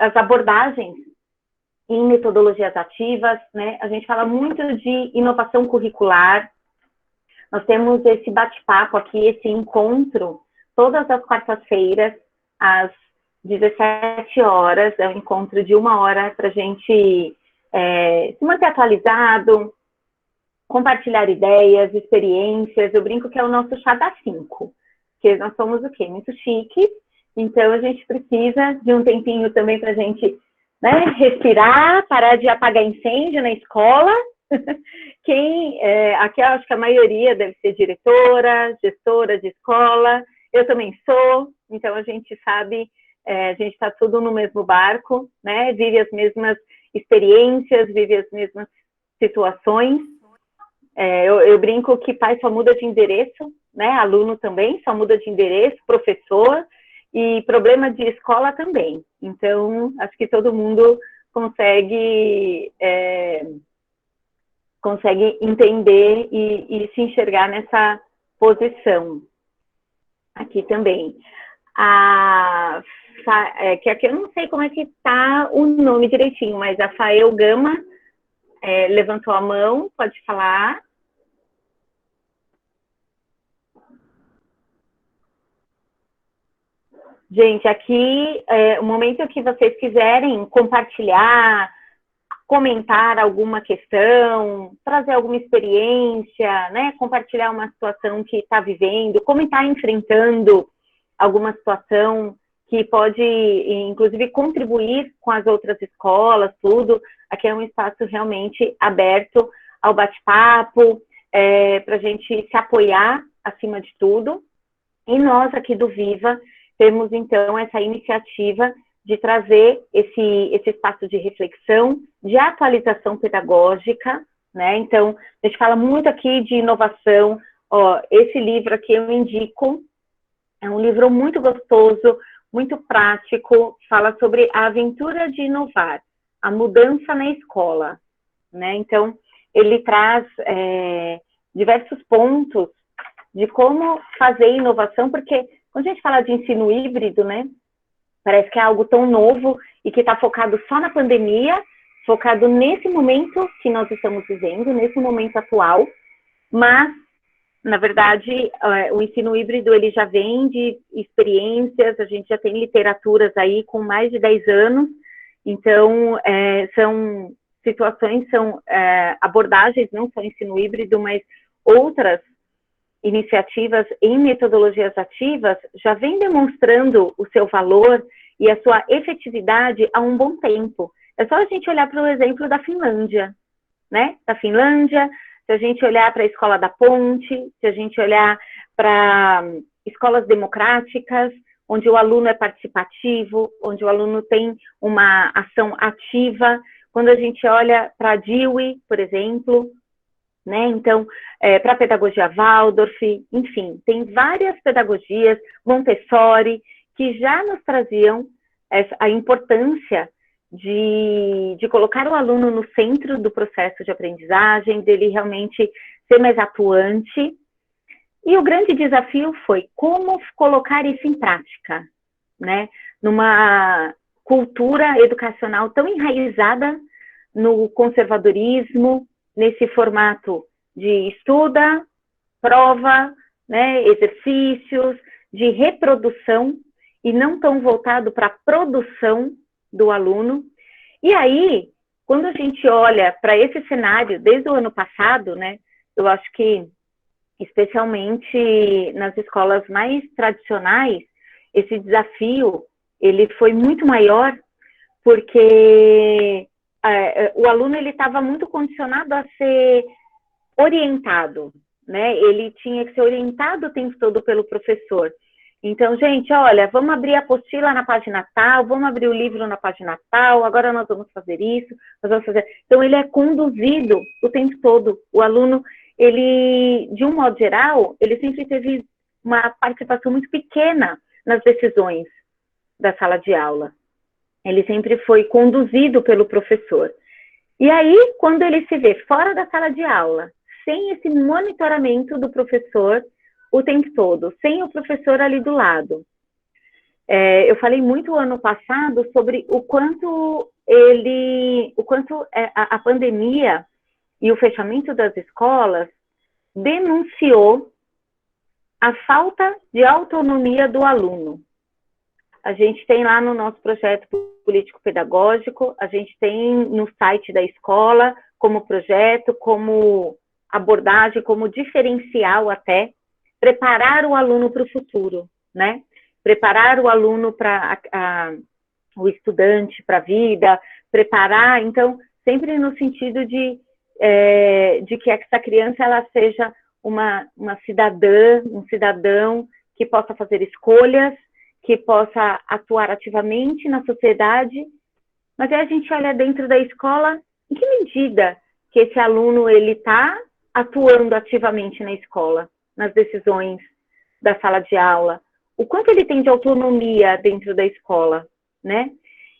as abordagens em metodologias ativas, né? A gente fala muito de inovação curricular. Nós temos esse bate-papo aqui, esse encontro, todas as quartas-feiras, às 17 horas, é um encontro de 1 hora para a gente se manter atualizado, compartilhar ideias, experiências. Eu brinco que é o nosso chá das 5, porque nós somos o quê? Muito chique, então a gente precisa de um tempinho também para a gente, né, respirar, parar de apagar incêndio na escola. Aqui eu acho que a maioria deve ser diretora, gestora de escola, eu também sou, então a gente sabe, a gente está tudo no mesmo barco, né? Vive as mesmas experiências, vive as mesmas situações. Eu brinco que pai só muda de endereço, né? Aluno também só muda de endereço, professor, e problema de escola também. Então, acho que todo mundo consegue entender e se enxergar nessa posição. Aqui também. Que aqui eu não sei como é que está o nome direitinho, mas a Fael Gama levantou a mão, pode falar. Gente, aqui, o momento que vocês quiserem compartilhar, comentar alguma questão, trazer alguma experiência, né? Compartilhar uma situação que está vivendo, como está enfrentando alguma situação que pode, inclusive, contribuir com as outras escolas, tudo. Aqui é um espaço realmente aberto ao bate-papo, para a gente se apoiar acima de tudo. E nós aqui do Viva temos, então, essa iniciativa de trazer esse espaço de reflexão, de atualização pedagógica, né? Então, a gente fala muito aqui de inovação. Esse livro aqui eu indico, é um livro muito gostoso, muito prático, fala sobre a aventura de inovar, a mudança na escola, né? Então, ele traz diversos pontos de como fazer inovação, porque quando a gente fala de ensino híbrido, né, parece que é algo tão novo e que está focado só na pandemia, focado nesse momento que nós estamos vivendo, nesse momento atual, mas, na verdade, o ensino híbrido ele já vem de experiências, a gente já tem literaturas aí com mais de 10 anos, então, são situações, são abordagens, não só ensino híbrido, mas outras iniciativas em metodologias ativas já vem demonstrando o seu valor e a sua efetividade há um bom tempo. É só a gente olhar para o exemplo da Finlândia, né? Da Finlândia, se a gente olhar para a Escola da Ponte, se a gente olhar para escolas democráticas, onde o aluno é participativo, onde o aluno tem uma ação ativa. Quando a gente olha para a Dewey, por exemplo, né? Então, para a pedagogia Waldorf, enfim, tem várias pedagogias, Montessori, que já nos traziam a importância de colocar o aluno no centro do processo de aprendizagem, dele realmente ser mais atuante. E o grande desafio foi como colocar isso em prática, né? Numa cultura educacional tão enraizada no conservadorismo, nesse formato de estuda, prova, né, exercícios, de reprodução, e não tão voltado para a produção do aluno. E aí, quando a gente olha para esse cenário, desde o ano passado, né, eu acho que, especialmente nas escolas mais tradicionais, esse desafio, ele foi muito maior, porque o aluno ele estava muito condicionado a ser orientado, né? Ele tinha que ser orientado o tempo todo pelo professor. Então, gente, olha, vamos abrir a apostila na página tal, vamos abrir o livro na página tal, agora nós vamos fazer isso, nós vamos fazer... Então, ele é conduzido o tempo todo. O aluno, ele, de um modo geral, ele sempre teve uma participação muito pequena nas decisões da sala de aula. Ele sempre foi conduzido pelo professor. E aí, quando ele se vê fora da sala de aula, sem esse monitoramento do professor o tempo todo, sem o professor ali do lado, eu falei muito ano passado sobre o quanto a pandemia e o fechamento das escolas denunciou a falta de autonomia do aluno. A gente tem lá no nosso projeto político-pedagógico, a gente tem no site da escola, como projeto, como abordagem, como diferencial até, preparar o aluno para o futuro, né? Preparar o aluno para o estudante para a vida, preparar, então, sempre no sentido de que essa criança ela seja uma cidadã, um cidadão que possa fazer escolhas, que possa atuar ativamente na sociedade, mas aí a gente olha dentro da escola, em que medida que esse aluno ele está atuando ativamente na escola, nas decisões da sala de aula, o quanto ele tem de autonomia dentro da escola, né?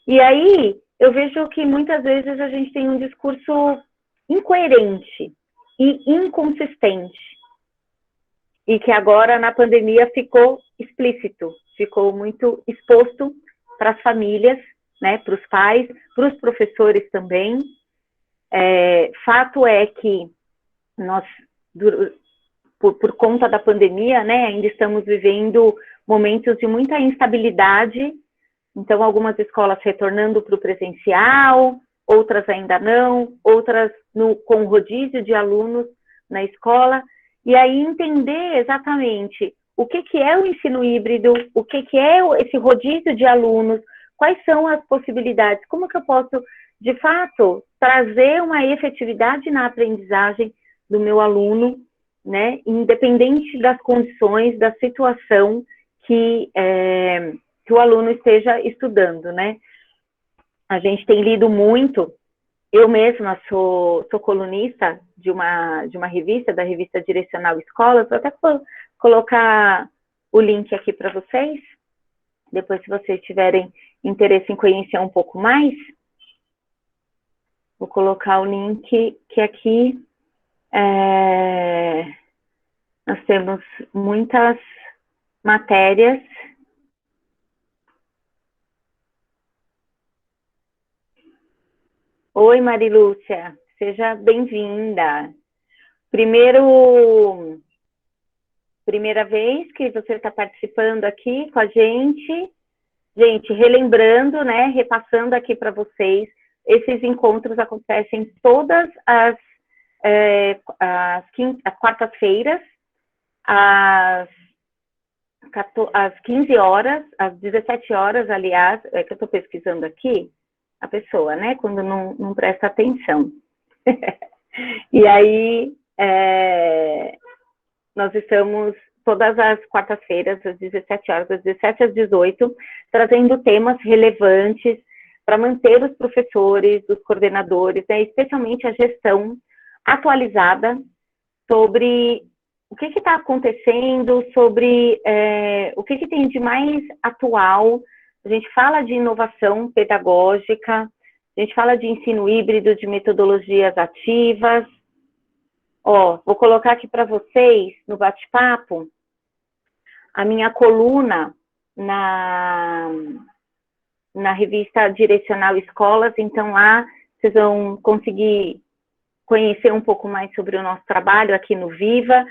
E aí eu vejo que muitas vezes a gente tem um discurso incoerente e inconsistente, e que agora na pandemia ficou explícito, ficou muito exposto para as famílias, né, para os pais, para os professores também. Fato é que nós, por conta da pandemia, né, ainda estamos vivendo momentos de muita instabilidade, então algumas escolas retornando para o presencial, outras ainda não, outras com rodízio de alunos na escola, e aí entender exatamente o que é o ensino híbrido, o que é esse rodízio de alunos, quais são as possibilidades, como que eu posso, de fato, trazer uma efetividade na aprendizagem do meu aluno, né, independente das condições, da situação que o aluno esteja estudando, né. A gente tem lido muito, eu mesma sou colunista de uma revista, da revista Direcional Escolas, vou até colocar o link aqui para vocês, depois se vocês tiverem interesse em conhecer um pouco mais, vou colocar o link que aqui nós temos muitas matérias. Oi, Marilúcia, seja bem-vinda. Primeira vez que você está participando aqui com a gente. Gente, relembrando, né, repassando aqui para vocês, esses encontros acontecem todas as quartas-feiras, às 15 horas, às 17 horas, aliás, é que eu estou pesquisando aqui, a pessoa, né, quando não presta atenção. E aí, nós estamos todas as quartas-feiras, às 17 horas, das 17 às 18, trazendo temas relevantes para manter os professores, os coordenadores, né, especialmente a gestão atualizada sobre o que está acontecendo, sobre o que tem de mais atual. A gente fala de inovação pedagógica, a gente fala de ensino híbrido, de metodologias ativas. Vou colocar aqui para vocês, no bate-papo, a minha coluna na revista Direcional Escolas. Então, lá vocês vão conseguir conhecer um pouco mais sobre o nosso trabalho aqui no Viva,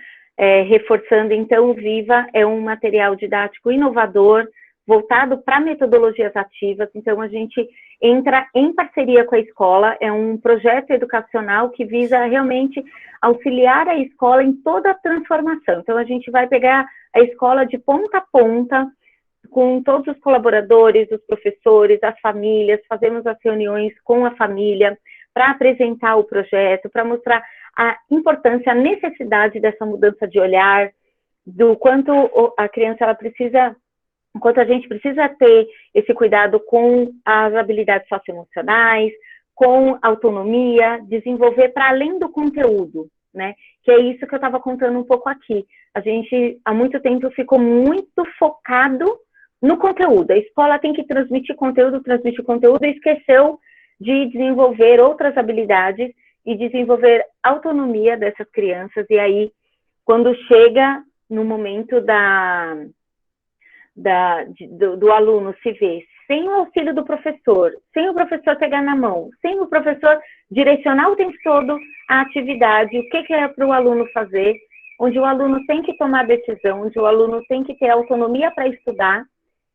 reforçando, então, o Viva é um material didático inovador, voltado para metodologias ativas. Então, a gente entra em parceria com a escola, é um projeto educacional que visa realmente auxiliar a escola em toda a transformação. Então, a gente vai pegar a escola de ponta a ponta, com todos os colaboradores, os professores, as famílias, fazemos as reuniões com a família para apresentar o projeto, para mostrar a importância, a necessidade dessa mudança de olhar, do quanto a criança ela precisa, enquanto a gente precisa ter esse cuidado com as habilidades socioemocionais, com autonomia, desenvolver para além do conteúdo, né? Que é isso que eu estava contando um pouco aqui. A gente, há muito tempo, ficou muito focado no conteúdo. A escola tem que transmitir conteúdo, e esqueceu de desenvolver outras habilidades e desenvolver autonomia dessas crianças. E aí, quando chega no momento do aluno se vê sem o auxílio do professor, sem o professor pegar na mão, sem o professor direcionar o tempo todo a atividade, o que é para o aluno fazer, onde o aluno tem que tomar decisão, onde o aluno tem que ter autonomia para estudar,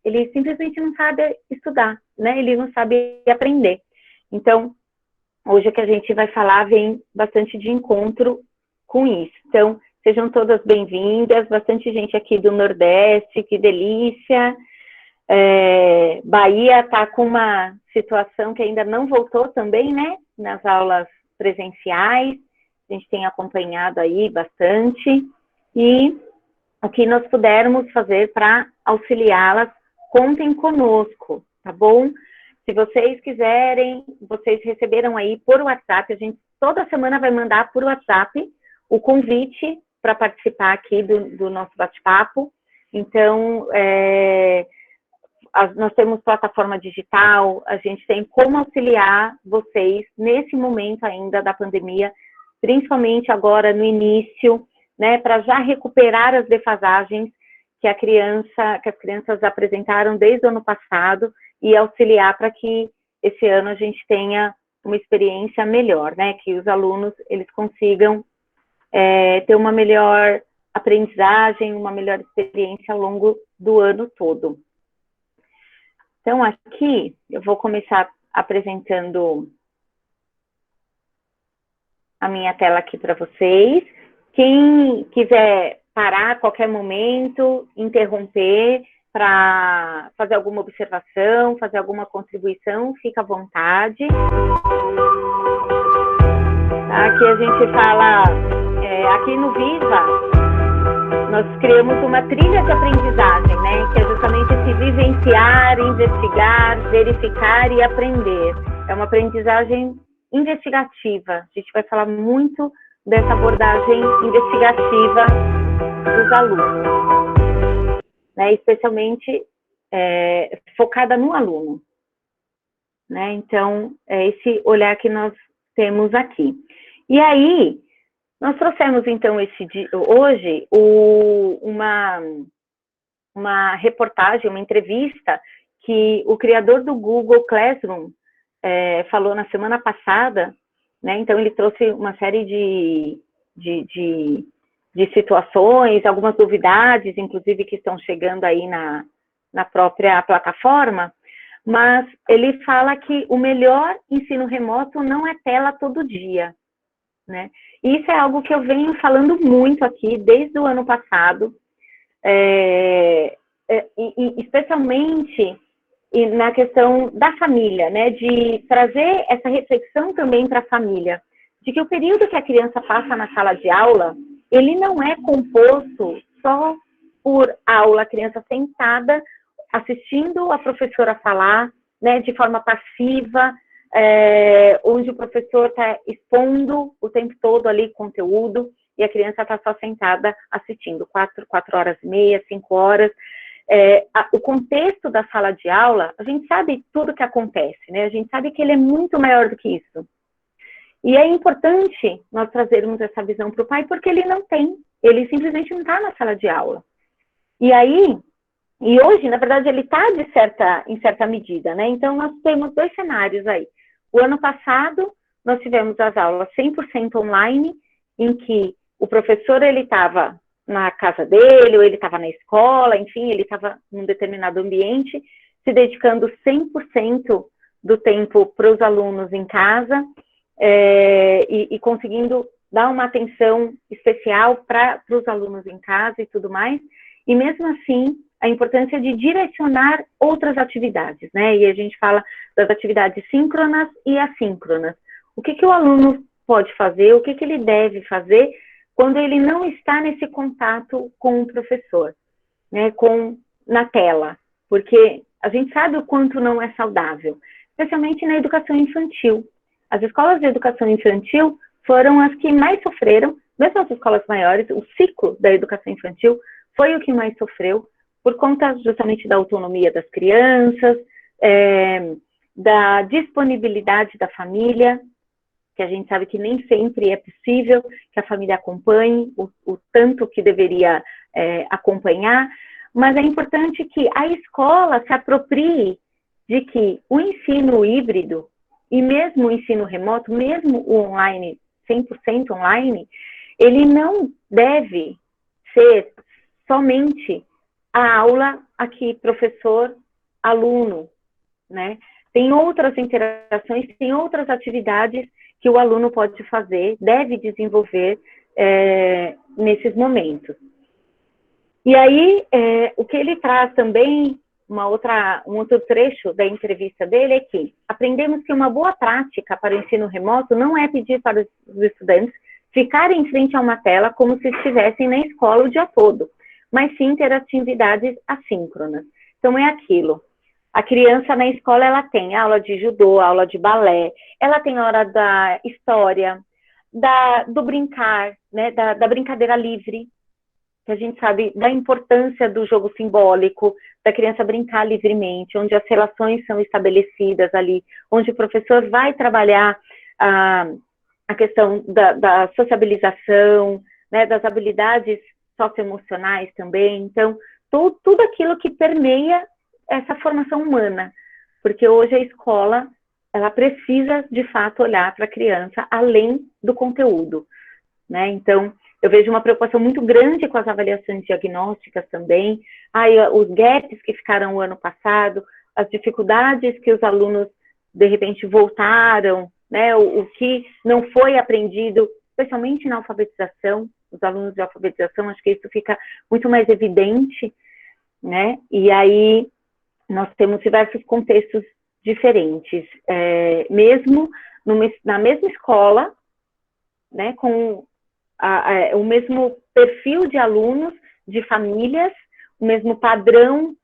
ele simplesmente não sabe estudar, né? Ele não sabe aprender. Então, hoje o que a gente vai falar vem bastante de encontro com isso. Então, sejam todas bem-vindas, bastante gente aqui do Nordeste, que delícia. Bahia está com uma situação que ainda não voltou também, né? Nas aulas presenciais, a gente tem acompanhado aí bastante. E o que nós pudermos fazer para auxiliá-las, contem conosco, tá bom? Se vocês quiserem, vocês receberam aí por WhatsApp, a gente toda semana vai mandar por WhatsApp o convite para participar aqui do nosso bate-papo. Então, nós temos plataforma digital, a gente tem como auxiliar vocês nesse momento ainda da pandemia, principalmente agora no início, né, para já recuperar as defasagens que as crianças apresentaram desde o ano passado e auxiliar para que esse ano a gente tenha uma experiência melhor, né, que os alunos eles consigam ter uma melhor aprendizagem, uma melhor experiência ao longo do ano todo. Então, aqui, eu vou começar apresentando a minha tela aqui para vocês. Quem quiser parar a qualquer momento, interromper para fazer alguma observação, fazer alguma contribuição, fica à vontade. Aqui a gente fala, aqui no Viva, nós criamos uma trilha de aprendizagem, né? Que é justamente esse vivenciar, investigar, verificar e aprender. É uma aprendizagem investigativa. A gente vai falar muito dessa abordagem investigativa dos alunos, né? Especialmente focada no aluno, né? Então, é esse olhar que nós temos aqui. E aí, nós trouxemos, então, hoje, uma reportagem, uma entrevista que o criador do Google Classroom falou na semana passada, né? Então, ele trouxe uma série de situações, algumas novidades, inclusive, que estão chegando aí na própria plataforma, mas ele fala que o melhor ensino remoto não é tela todo dia, né? E isso é algo que eu venho falando muito aqui desde o ano passado, especialmente na questão da família, né? De trazer essa reflexão também para a família, de que o período que a criança passa na sala de aula, ele não é composto só por aula, a criança sentada, assistindo a professora falar, né, de forma passiva, onde o professor está expondo o tempo todo ali conteúdo e a criança está só sentada assistindo 4 horas e meia, 5 horas. O contexto da sala de aula, a gente sabe tudo que acontece, né? A gente sabe que ele é muito maior do que isso. E é importante nós trazermos essa visão para o pai, porque ele não tem, ele simplesmente não está na sala de aula. E hoje, na verdade, ele está em certa medida, né? Então, nós temos 2 cenários aí. O ano passado, nós tivemos as aulas 100% online, em que o professor, ele estava na casa dele, ou ele estava na escola, enfim, ele estava num determinado ambiente, se dedicando 100% do tempo para os alunos em casa, e conseguindo dar uma atenção especial para os alunos em casa e tudo mais. E mesmo assim, a importância de direcionar outras atividades, né? E a gente fala das atividades síncronas e assíncronas. O que o aluno pode fazer, o que ele deve fazer quando ele não está nesse contato com o professor, né? Na tela. Porque a gente sabe o quanto não é saudável, especialmente na educação infantil. As escolas de educação infantil foram as que mais sofreram, mesmo as escolas maiores, o ciclo da educação infantil foi o que mais sofreu, por conta justamente da autonomia das crianças, da disponibilidade da família, que a gente sabe que nem sempre é possível que a família acompanhe o tanto que deveria acompanhar, mas é importante que a escola se aproprie de que o ensino híbrido e mesmo o ensino remoto, mesmo o online, 100% online, ele não deve ser somente a aula aqui, professor, aluno, né? Tem outras interações, tem outras atividades que o aluno pode fazer, deve desenvolver nesses momentos. E aí, o que ele traz também, um outro trecho da entrevista dele é que aprendemos que uma boa prática para o ensino remoto não é pedir para os estudantes ficarem em frente a uma tela como se estivessem na escola o dia todo, mas sim ter atividades assíncronas. Então, é aquilo. A criança na escola, ela tem aula de judô, aula de balé, ela tem hora da história, do brincar, né, da brincadeira livre, que a gente sabe da importância do jogo simbólico, da criança brincar livremente, onde as relações são estabelecidas ali, onde o professor vai trabalhar a questão da sociabilização, né, das habilidades socioemocionais também. Então, tudo aquilo que permeia essa formação humana, porque hoje a escola, ela precisa, de fato, olhar para a criança além do conteúdo, né? Então, eu vejo uma preocupação muito grande com as avaliações diagnósticas também, os gaps que ficaram o ano passado, as dificuldades que os alunos, de repente, voltaram, né? O que não foi aprendido, especialmente na alfabetização, os alunos de alfabetização, acho que isso fica muito mais evidente, né? E aí, nós temos diversos contextos diferentes, mesmo na mesma escola, né, com o mesmo perfil de alunos, de famílias, o mesmo padrão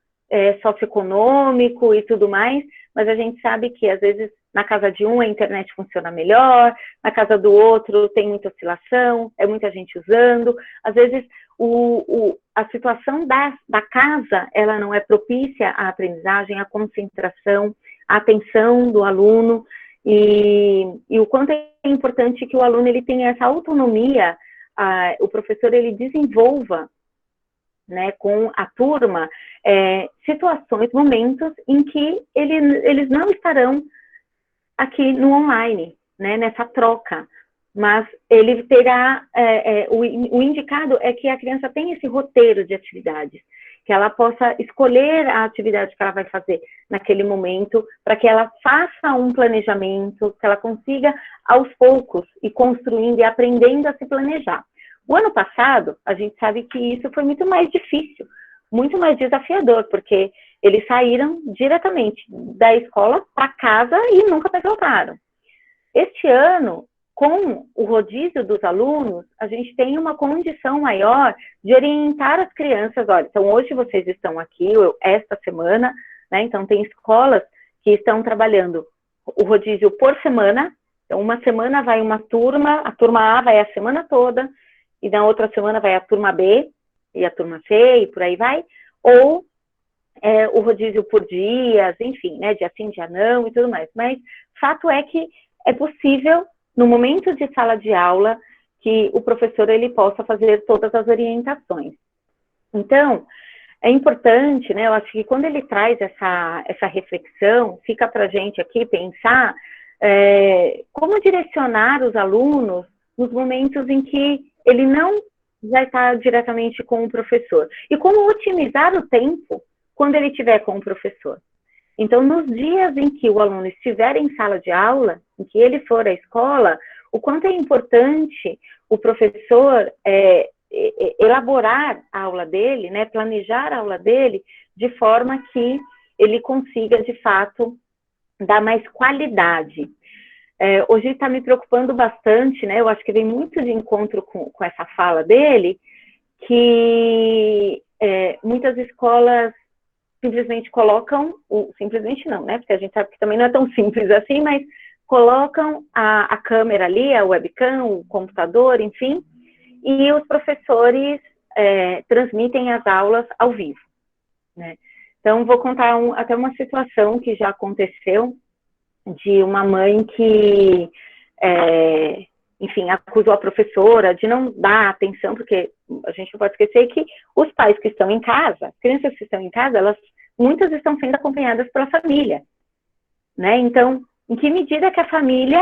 socioeconômico e tudo mais, mas a gente sabe que, às vezes, na casa de um a internet funciona melhor, na casa do outro tem muita oscilação, é muita gente usando, às vezes a situação da casa, ela não é propícia à aprendizagem, à concentração, à atenção do aluno, e o quanto é importante que o aluno ele tenha essa autonomia, o professor ele desenvolva, né, com a turma, situações, momentos em que eles não estarão aqui no online, né, nessa troca, mas ele terá, o indicado é que a criança tenha esse roteiro de atividades, que ela possa escolher a atividade que ela vai fazer naquele momento, para que ela faça um planejamento, que ela consiga, aos poucos, ir construindo e aprendendo a se planejar. O ano passado, a gente sabe que isso foi muito mais difícil, muito mais desafiador, porque eles saíram diretamente da escola para casa e nunca mais voltaram. Este ano, com o rodízio dos alunos, a gente tem uma condição maior de orientar as crianças. Olha, então hoje vocês estão aqui, esta semana, né? Então tem escolas que estão trabalhando o rodízio por semana. Então uma semana vai uma turma, a turma A vai a semana toda, e na outra semana vai a turma B e a turma C, e por aí vai. Ou o rodízio por dias, enfim, né? Dia sim, dia não e tudo mais. Mas fato é que é possível, no momento de sala de aula, que o professor ele possa fazer todas as orientações. Então, é importante, né? Eu acho que quando ele traz essa reflexão, fica para a gente aqui pensar como direcionar os alunos nos momentos em que ele não vai estar diretamente com o professor. E como otimizar o tempo quando ele estiver com o professor. Então, nos dias em que o aluno estiver em sala de aula, em que ele for à escola, o quanto é importante o professor elaborar a aula dele, né, planejar a aula dele, de forma que ele consiga, de fato, dar mais qualidade. Hoje está me preocupando bastante, né, eu acho que vem muito de encontro com essa fala dele, que muitas escolas simplesmente colocam, simplesmente não, né, porque a gente sabe que também não é tão simples assim, mas colocam a câmera ali, a webcam, o computador, enfim, e os professores transmitem as aulas ao vivo, né. Então, vou contar até uma situação que já aconteceu, de uma mãe que enfim, acusou a professora de não dar atenção, porque a gente não pode esquecer que os pais que estão em casa, as crianças que estão em casa, muitas estão sendo acompanhadas pela família, né? Então, em que medida que a família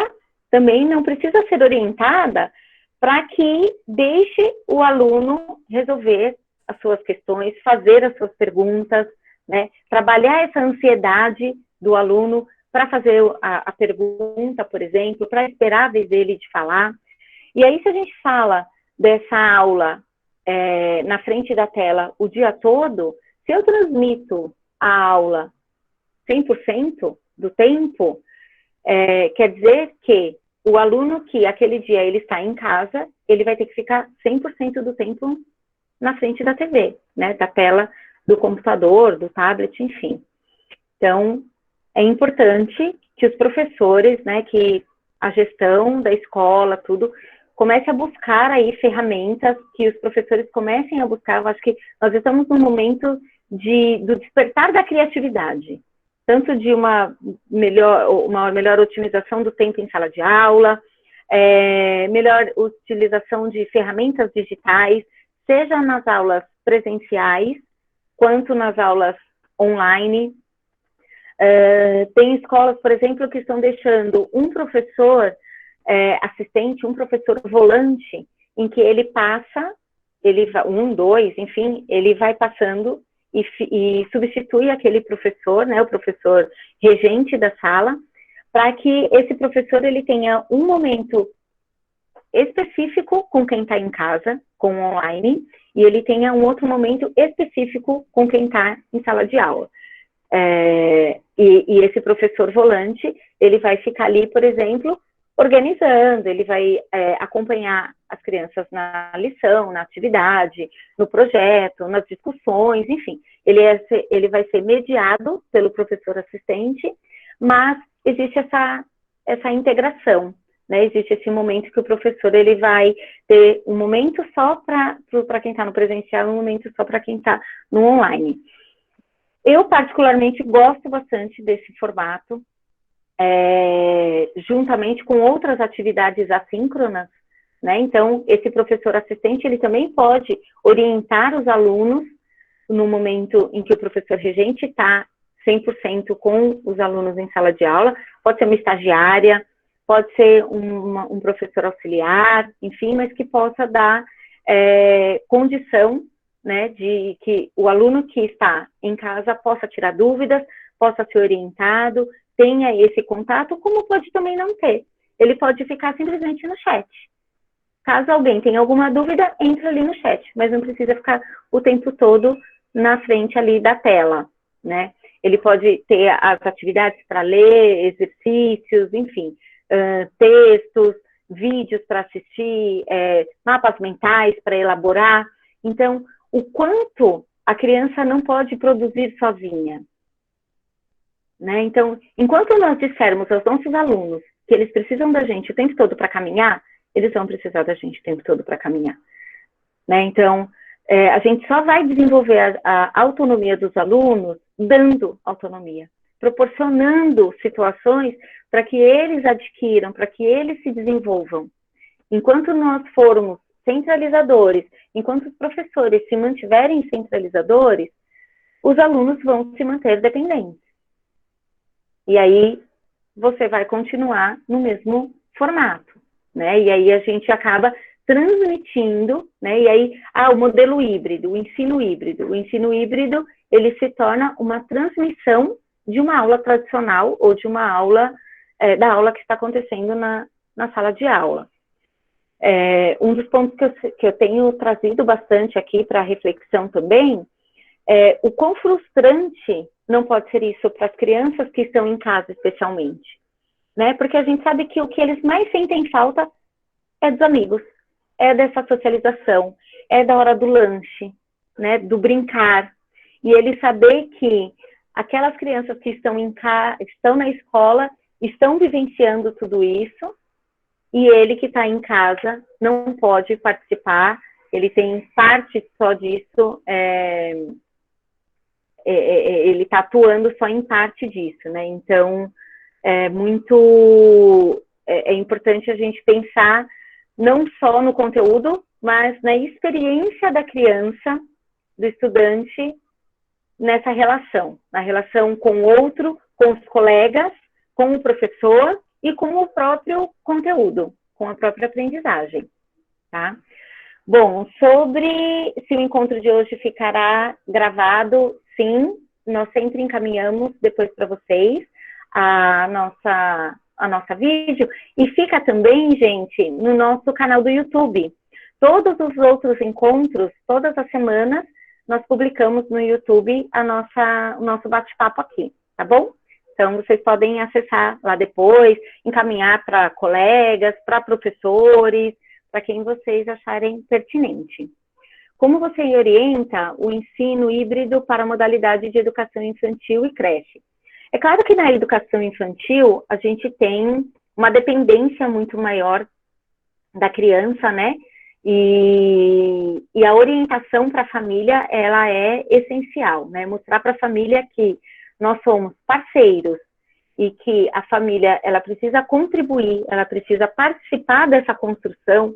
também não precisa ser orientada para que deixe o aluno resolver as suas questões, fazer as suas perguntas, né? Trabalhar essa ansiedade do aluno para fazer a pergunta, por exemplo, para esperar a vez dele de falar. E aí, se a gente fala dessa aula na frente da tela o dia todo, se eu transmito a aula 100% do tempo, quer dizer que o aluno que aquele dia ele está em casa, ele vai ter que ficar 100% do tempo na frente da TV, né, da tela do computador, do tablet, enfim. Então, é importante que os professores, né, que a gestão da escola, tudo, comece a buscar aí ferramentas, que os professores comecem a buscar. Eu acho que nós estamos num momento do despertar da criatividade, tanto de uma melhor otimização do tempo em sala de aula, melhor utilização de ferramentas digitais, seja nas aulas presenciais, quanto nas aulas online. Tem escolas, por exemplo, que estão deixando um professor assistente, um professor volante, em que ele passa, dois, enfim, ele vai passando e substitui aquele professor, né, o professor regente da sala, para que esse professor ele tenha um momento específico com quem está em casa, com o online, e ele tenha um outro momento específico com quem está em sala de aula. E esse professor volante, ele vai ficar ali, por exemplo, organizando, ele vai acompanhar as crianças na lição, na atividade, no projeto, nas discussões, enfim. Ele vai ser mediado pelo professor assistente, mas existe essa integração, né? Existe esse momento que o professor ele vai ter um momento só para quem está no presencial, um momento só para quem está no online. Eu, particularmente, gosto bastante desse formato, juntamente com outras atividades assíncronas, né? Então, esse professor assistente, ele também pode orientar os alunos no momento em que o professor regente está 100% com os alunos em sala de aula, pode ser uma estagiária, pode ser um professor auxiliar, enfim, mas que possa dar condição, né, de que o aluno que está em casa possa tirar dúvidas, possa ser orientado, tenha esse contato, como pode também não ter. Ele pode ficar simplesmente no chat. Caso alguém tenha alguma dúvida, entra ali no chat, mas não precisa ficar o tempo todo na frente ali da tela, né? Ele pode ter as atividades para ler, exercícios, enfim, textos, vídeos para assistir, mapas mentais para elaborar. Então, o quanto a criança não pode produzir sozinha, né? Então, enquanto nós dissermos aos nossos alunos que eles precisam da gente o tempo todo para caminhar, eles vão precisar da gente o tempo todo para caminhar, né? Então, a gente só vai desenvolver a autonomia dos alunos dando autonomia, proporcionando situações para que eles adquiram, para que eles se desenvolvam. Enquanto nós formos centralizadores, enquanto os professores se mantiverem centralizadores, os alunos vão se manter dependentes. E aí, você vai continuar no mesmo formato, né? E aí a gente acaba transmitindo, né? E aí, o modelo híbrido, o ensino híbrido. O ensino híbrido, ele se torna uma transmissão de uma aula tradicional ou de uma aula, da aula que está acontecendo na sala de aula. Um dos pontos que eu tenho trazido bastante aqui para reflexão também, o quão frustrante não pode ser isso para as crianças que estão em casa, especialmente, né? Porque a gente sabe que o que eles mais sentem falta é dos amigos, é dessa socialização, é da hora do lanche, né? Do brincar. E ele saber que aquelas crianças que estão na escola estão vivenciando tudo isso, e ele que está em casa não pode participar, ele tem parte só disso, ele está atuando só em parte disso, né? Então, é importante a gente pensar não só no conteúdo, mas na experiência da criança, do estudante, nessa relação, na relação com o outro, com os colegas, com o professor e com o próprio conteúdo, com a própria aprendizagem, tá? Bom, sobre se o encontro de hoje ficará gravado, sim, nós sempre encaminhamos depois para vocês a nossa vídeo, e fica também, gente, no nosso canal do YouTube. Todos os outros encontros, todas as semanas, nós publicamos no YouTube o nosso bate-papo aqui, tá bom? Então, vocês podem acessar lá depois, encaminhar para colegas, para professores, para quem vocês acharem pertinente. Como você orienta o ensino híbrido para a modalidade de educação infantil e creche? É claro que na educação infantil, a gente tem uma dependência muito maior da criança, né? E a orientação para a família, ela é essencial, né? Mostrar para a família que nós somos parceiros e que a família, ela precisa contribuir, ela precisa participar dessa construção,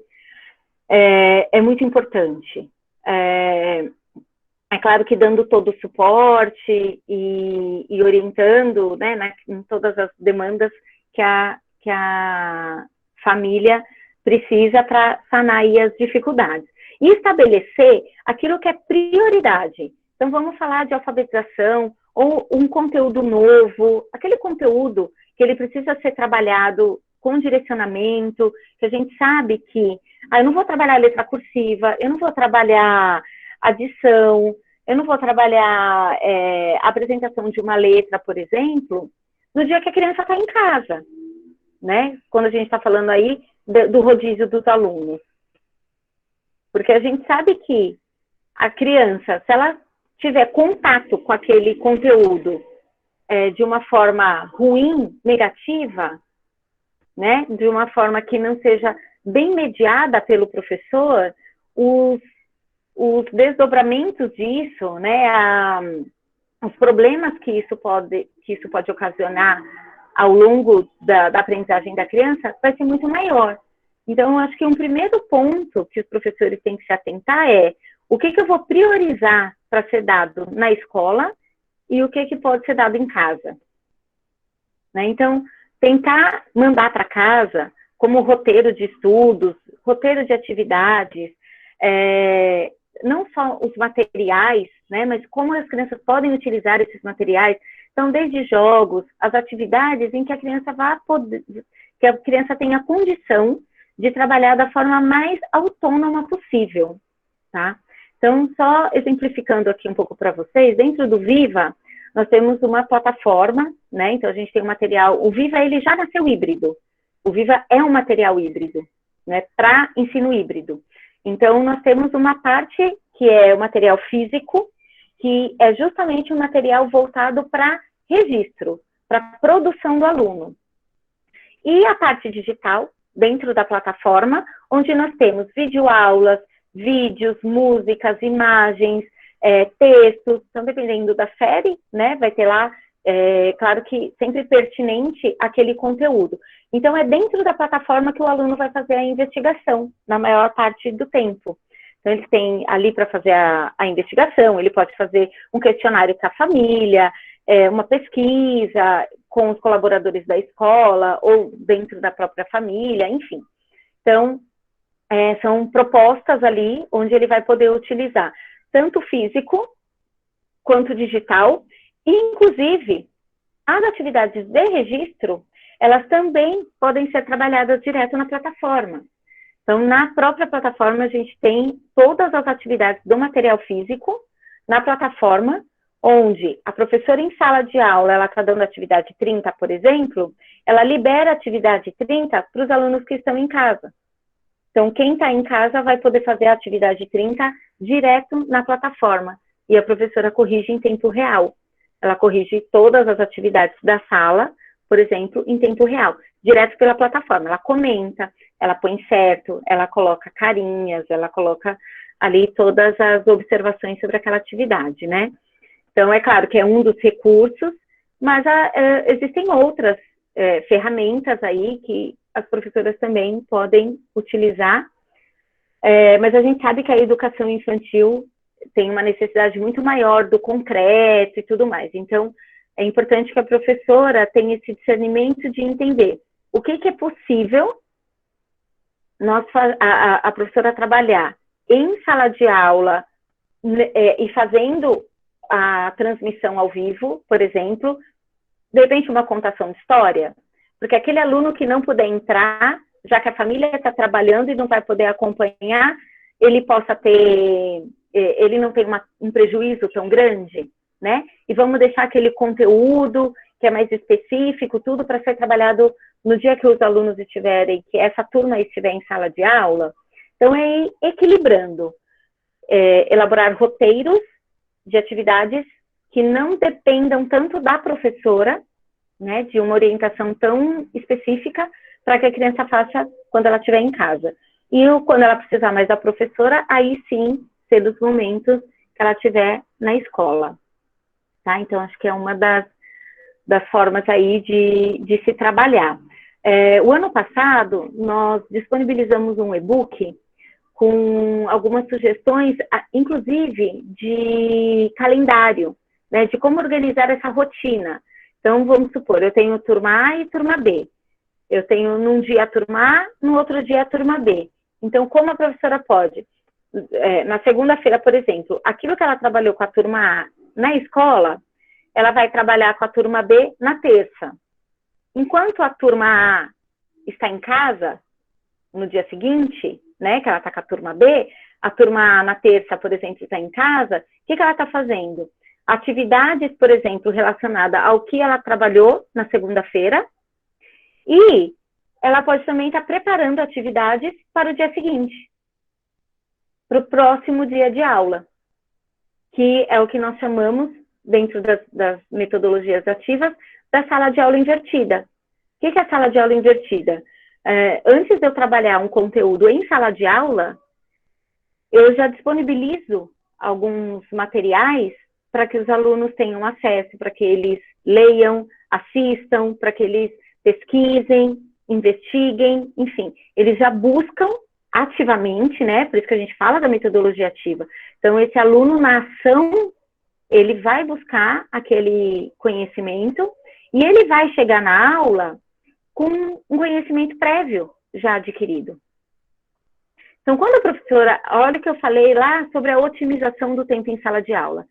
é muito importante. É claro que dando todo o suporte e orientando, né, em todas as demandas que a família precisa para sanar aí as dificuldades. E estabelecer aquilo que é prioridade. Então, vamos falar de alfabetização ou um conteúdo novo, aquele conteúdo que ele precisa ser trabalhado com direcionamento, que a gente sabe que eu não vou trabalhar letra cursiva, eu não vou trabalhar adição, eu não vou trabalhar a apresentação de uma letra, por exemplo, no dia que a criança está em casa, né? Quando a gente está falando aí do rodízio dos alunos. Porque a gente sabe que a criança, se ela tiver contato com aquele conteúdo de uma forma ruim, negativa, né? De uma forma que não seja bem mediada pelo professor, os desdobramentos disso, né, os problemas que isso pode ocasionar ao longo da aprendizagem da criança vai ser muito maior. Então, eu acho que um primeiro ponto que os professores têm que se atentar é o que eu vou priorizar para ser dado na escola e o que pode ser dado em casa. Né? Então, tentar mandar para casa como roteiro de estudos, roteiro de atividades, não só os materiais, né, mas como as crianças podem utilizar esses materiais. Então, desde jogos, as atividades em que a criança que a criança tenha condição de trabalhar da forma mais autônoma possível, tá? Então, só exemplificando aqui um pouco para vocês, dentro do Viva, nós temos uma plataforma, né? Então, a gente tem um material, o Viva, ele já nasceu híbrido. O Viva é um material híbrido, né? Para ensino híbrido. Então, nós temos uma parte que é o material físico, que é justamente um material voltado para registro, para produção do aluno. E a parte digital, dentro da plataforma, onde nós temos videoaulas, vídeos, músicas, imagens, textos, então dependendo da série, né, vai ter lá, claro que sempre pertinente àquele conteúdo. Então, é dentro da plataforma que o aluno vai fazer a investigação, na maior parte do tempo. Então, eles têm ali para fazer a investigação, ele pode fazer um questionário com a família, uma pesquisa com os colaboradores da escola, ou dentro da própria família, enfim. Então, são propostas ali onde ele vai poder utilizar tanto físico quanto digital, e, inclusive, as atividades de registro, elas também podem ser trabalhadas direto na plataforma. Então, na própria plataforma, a gente tem todas as atividades do material físico na plataforma, onde a professora em sala de aula, ela está dando atividade 30, por exemplo, ela libera a atividade 30 para os alunos que estão em casa. Então, quem está em casa vai poder fazer a atividade 30 direto na plataforma. E a professora corrige em tempo real. Ela corrige todas as atividades da sala, por exemplo, em tempo real, direto pela plataforma. Ela comenta, ela põe certo, ela coloca carinhas, ela coloca ali todas as observações sobre aquela atividade, né? Então, é claro que é um dos recursos, mas existem outras ferramentas aí as professoras também podem utilizar, mas a gente sabe que a educação infantil tem uma necessidade muito maior do concreto e tudo mais. Então, é importante que a professora tenha esse discernimento de entender o que é possível a professora trabalhar em sala de aula e fazendo a transmissão ao vivo, por exemplo, de repente uma contação de história, porque aquele aluno que não puder entrar, já que a família está trabalhando e não vai poder acompanhar, ele possa ter, ele não tem um prejuízo tão grande, né? E vamos deixar aquele conteúdo que é mais específico, tudo para ser trabalhado no dia que os alunos estiverem, que essa turma estiver em sala de aula. Então, é equilibrando, elaborar roteiros de atividades que não dependam tanto da professora, né, de uma orientação tão específica, para que a criança faça quando ela estiver em casa. E quando ela precisar mais da professora, aí sim, ser dos momentos que ela estiver na escola. Tá? Então, acho que é uma das formas aí de se trabalhar. O ano passado, nós disponibilizamos um e-book com algumas sugestões, inclusive de calendário, né, de como organizar essa rotina. Então, vamos supor, eu tenho turma A e turma B. Eu tenho num dia a turma A, no outro dia a turma B. Então, como a professora pode? Na segunda-feira, por exemplo, aquilo que ela trabalhou com a turma A na escola, ela vai trabalhar com a turma B na terça. Enquanto a turma A está em casa, no dia seguinte, né, que ela está com a turma B, a turma A na terça, por exemplo, está em casa, o que ela está fazendo? Atividades, por exemplo, relacionadas ao que ela trabalhou na segunda-feira, e ela pode também estar preparando atividades para o dia seguinte, para o próximo dia de aula, que é o que nós chamamos, dentro das metodologias ativas, da sala de aula invertida. O que é a sala de aula invertida? Antes de eu trabalhar um conteúdo em sala de aula, eu já disponibilizo alguns materiais para que os alunos tenham acesso, para que eles leiam, assistam, para que eles pesquisem, investiguem, enfim. Eles já buscam ativamente, né? Por isso que a gente fala da metodologia ativa. Então, esse aluno na ação, ele vai buscar aquele conhecimento e ele vai chegar na aula com um conhecimento prévio já adquirido. Então, quando a professora, olha o que eu falei lá sobre a otimização do tempo em sala de aula.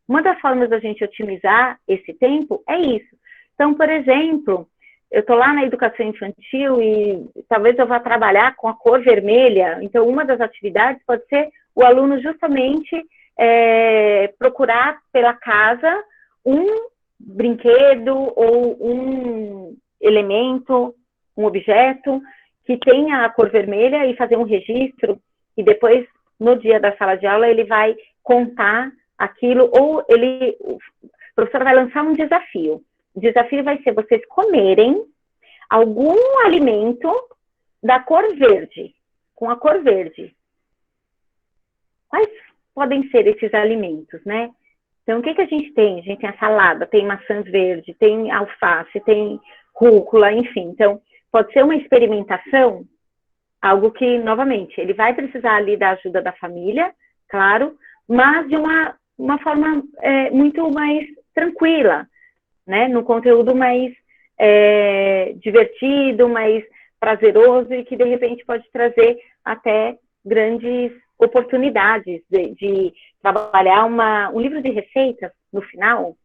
Uma das formas da gente otimizar esse tempo é isso. Então, por exemplo, eu estou lá na educação infantil e talvez eu vá trabalhar com a cor vermelha. Então, uma das atividades pode ser o aluno justamente procurar pela casa um brinquedo ou um elemento, um objeto que tenha a cor vermelha e fazer um registro, e depois, no dia da sala de aula, ele vai contar aquilo, ou o professor vai lançar um desafio. O desafio vai ser vocês comerem algum alimento da cor verde, com a cor verde. Quais podem ser esses alimentos, né? Então, o que a gente tem? A gente tem a salada, tem maçãs verdes, tem alface, tem rúcula, enfim. Então, pode ser uma experimentação, algo que, novamente, ele vai precisar ali da ajuda da família, claro, mas de uma forma muito mais tranquila, né? No conteúdo mais divertido, mais prazeroso e que, de repente, pode trazer até grandes oportunidades de trabalhar um livro de receitas no final,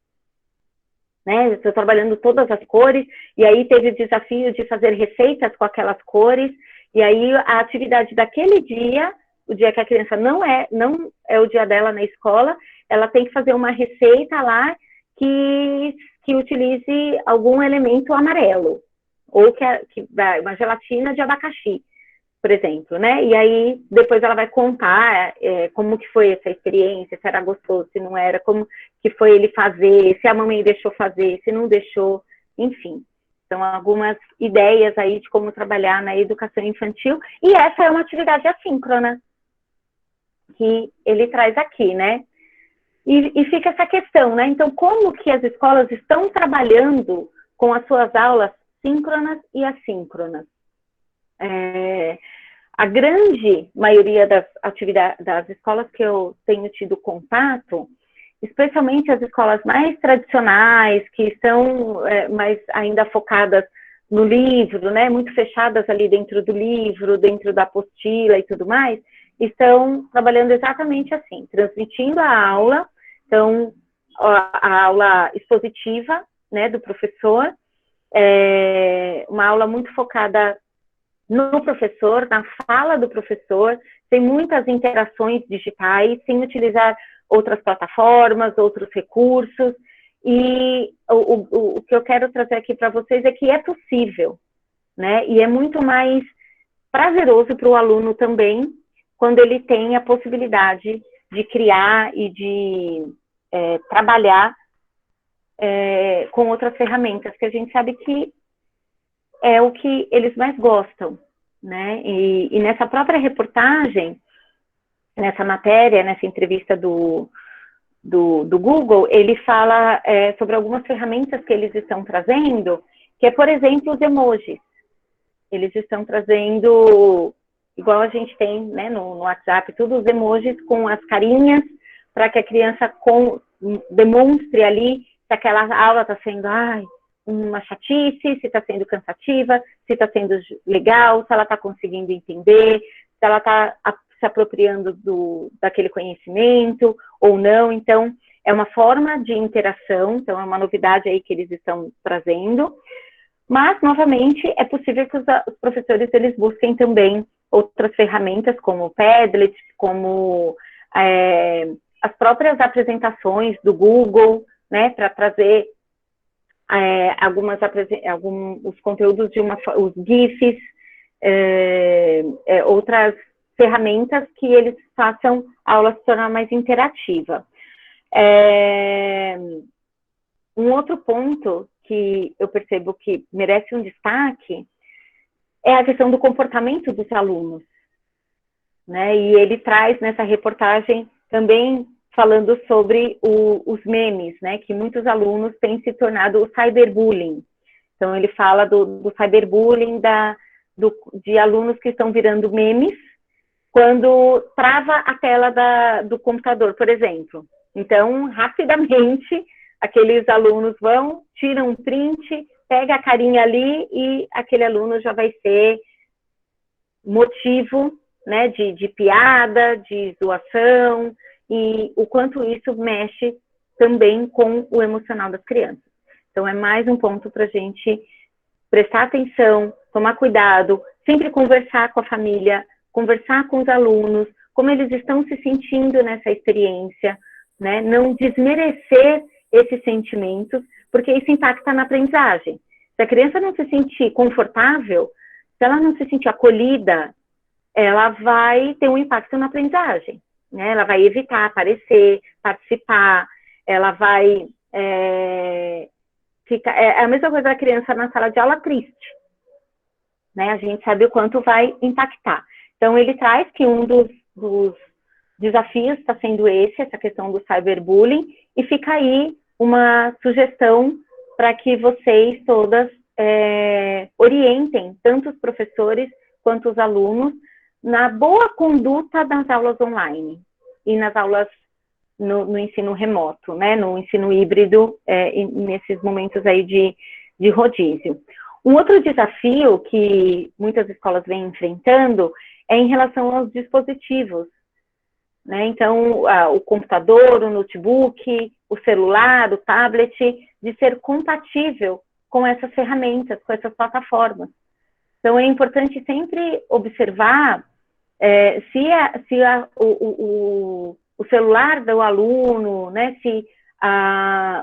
né? Estou trabalhando todas as cores, e aí teve o desafio de fazer receitas com aquelas cores, e aí a atividade daquele dia, o dia que a criança não é o dia dela na escola, ela tem que fazer uma receita lá que utilize algum elemento amarelo, ou que uma gelatina de abacaxi, por exemplo, né? E aí, depois ela vai contar como que foi essa experiência, se era gostoso, se não era, como que foi ele fazer, se a mamãe deixou fazer, se não deixou, enfim. São algumas ideias aí de como trabalhar na educação infantil, e essa é uma atividade assíncrona que ele traz aqui, né? E fica essa questão, né? Então, como que as escolas estão trabalhando com as suas aulas síncronas e assíncronas? A grande maioria das atividades, das escolas que eu tenho tido contato, especialmente as escolas mais tradicionais, que são mais ainda focadas no livro, né, muito fechadas ali dentro do livro, dentro da apostila e tudo mais, estão trabalhando exatamente assim, transmitindo a aula, então, a aula expositiva, né, do professor, uma aula muito focada no professor, na fala do professor, sem muitas interações digitais, sem utilizar outras plataformas, outros recursos, e o que eu quero trazer aqui para vocês é que é possível, né? E é muito mais prazeroso para o aluno também, quando ele tem a possibilidade de criar e de trabalhar com outras ferramentas, que a gente sabe que é o que eles mais gostam, né? E nessa própria reportagem, nessa matéria, nessa entrevista do Google, ele fala sobre algumas ferramentas que eles estão trazendo, que é, por exemplo, os emojis. Eles estão trazendo, igual a gente tem, né, no WhatsApp, todos os emojis com as carinhas, para que a criança demonstre ali se aquela aula está sendo uma chatice, se está sendo cansativa, se está sendo legal, se ela está conseguindo entender, se ela está se apropriando daquele conhecimento ou não. Então, é uma forma de interação, então é uma novidade aí que eles estão trazendo. Mas, novamente, é possível que os professores eles busquem também outras ferramentas, como o Padlet, como as próprias apresentações do Google, né, para trazer os conteúdos os GIFs, outras ferramentas que eles façam a aula se tornar mais interativa. Um outro ponto que eu percebo que merece um destaque é a questão do comportamento dos alunos, né? E ele traz nessa reportagem também falando sobre os memes, né? Que muitos alunos têm se tornado o cyberbullying. Então, ele fala do cyberbullying de alunos que estão virando memes quando trava a tela do computador, por exemplo. Então, rapidamente, aqueles alunos tiram um print, pega a carinha ali e aquele aluno já vai ser motivo, né, de piada, de zoação, e o quanto isso mexe também com o emocional das crianças. Então, é mais um ponto para a gente prestar atenção, tomar cuidado, sempre conversar com a família, conversar com os alunos, como eles estão se sentindo nessa experiência, né? Não desmerecer esses sentimentos, porque isso impacta na aprendizagem. Se a criança não se sentir confortável, se ela não se sentir acolhida, ela vai ter um impacto na aprendizagem, né? Ela vai evitar aparecer, participar, ela vai ficar... É a mesma coisa da criança na sala de aula triste, né? A gente sabe o quanto vai impactar. Então, ele traz que um dos desafios está sendo essa questão do cyberbullying, e fica aí uma sugestão para que vocês todas orientem tanto os professores quanto os alunos na boa conduta das aulas online e nas aulas no ensino remoto, né, no ensino híbrido, nesses momentos aí de rodízio. Um outro desafio que muitas escolas vêm enfrentando é em relação aos dispositivos, né? Então, o computador, o notebook, o celular, o tablet, de ser compatível com essas ferramentas, com essas plataformas. Então, é importante sempre observar se o celular do aluno, né, se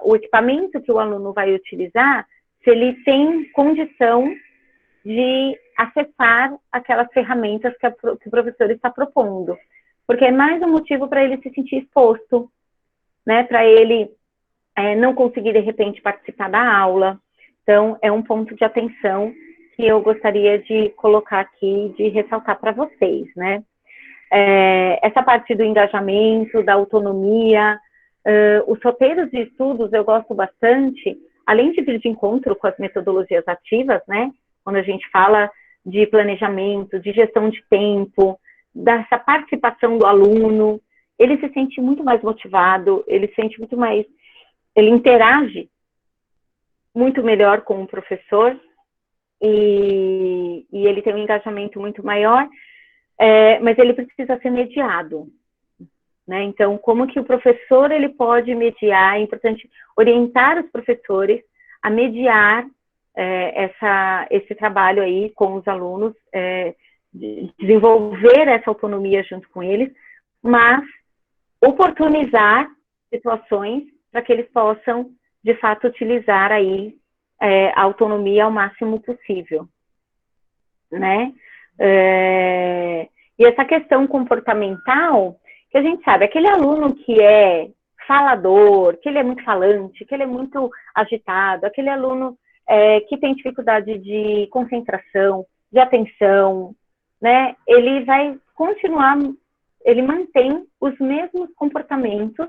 o equipamento que o aluno vai utilizar, se ele tem condição de acessar aquelas ferramentas que o professor está propondo. Porque é mais um motivo para ele se sentir exposto, né, para ele não conseguir, de repente, participar da aula. Então, é um ponto de atenção que eu gostaria de colocar aqui, de ressaltar para vocês, né. Essa parte do engajamento, da autonomia, os roteiros de estudos eu gosto bastante, além de vir de encontro com as metodologias ativas, né, quando a gente fala de planejamento, de gestão de tempo, dessa participação do aluno. Ele se sente muito mais motivado, ele se sente muito mais, ele interage muito melhor com o professor e ele tem um engajamento muito maior, mas ele precisa ser mediado, né? Então, como que o professor ele pode mediar? É importante orientar os professores a mediar esse trabalho aí com os alunos, desenvolver essa autonomia junto com eles, mas oportunizar situações para que eles possam, de fato, utilizar aí a autonomia ao máximo possível, né? E essa questão comportamental, que a gente sabe, aquele aluno que é falador, que ele é muito falante, que ele é muito agitado, aquele aluno que tem dificuldade de concentração, de atenção, né? Ele vai continuar, ele mantém os mesmos comportamentos,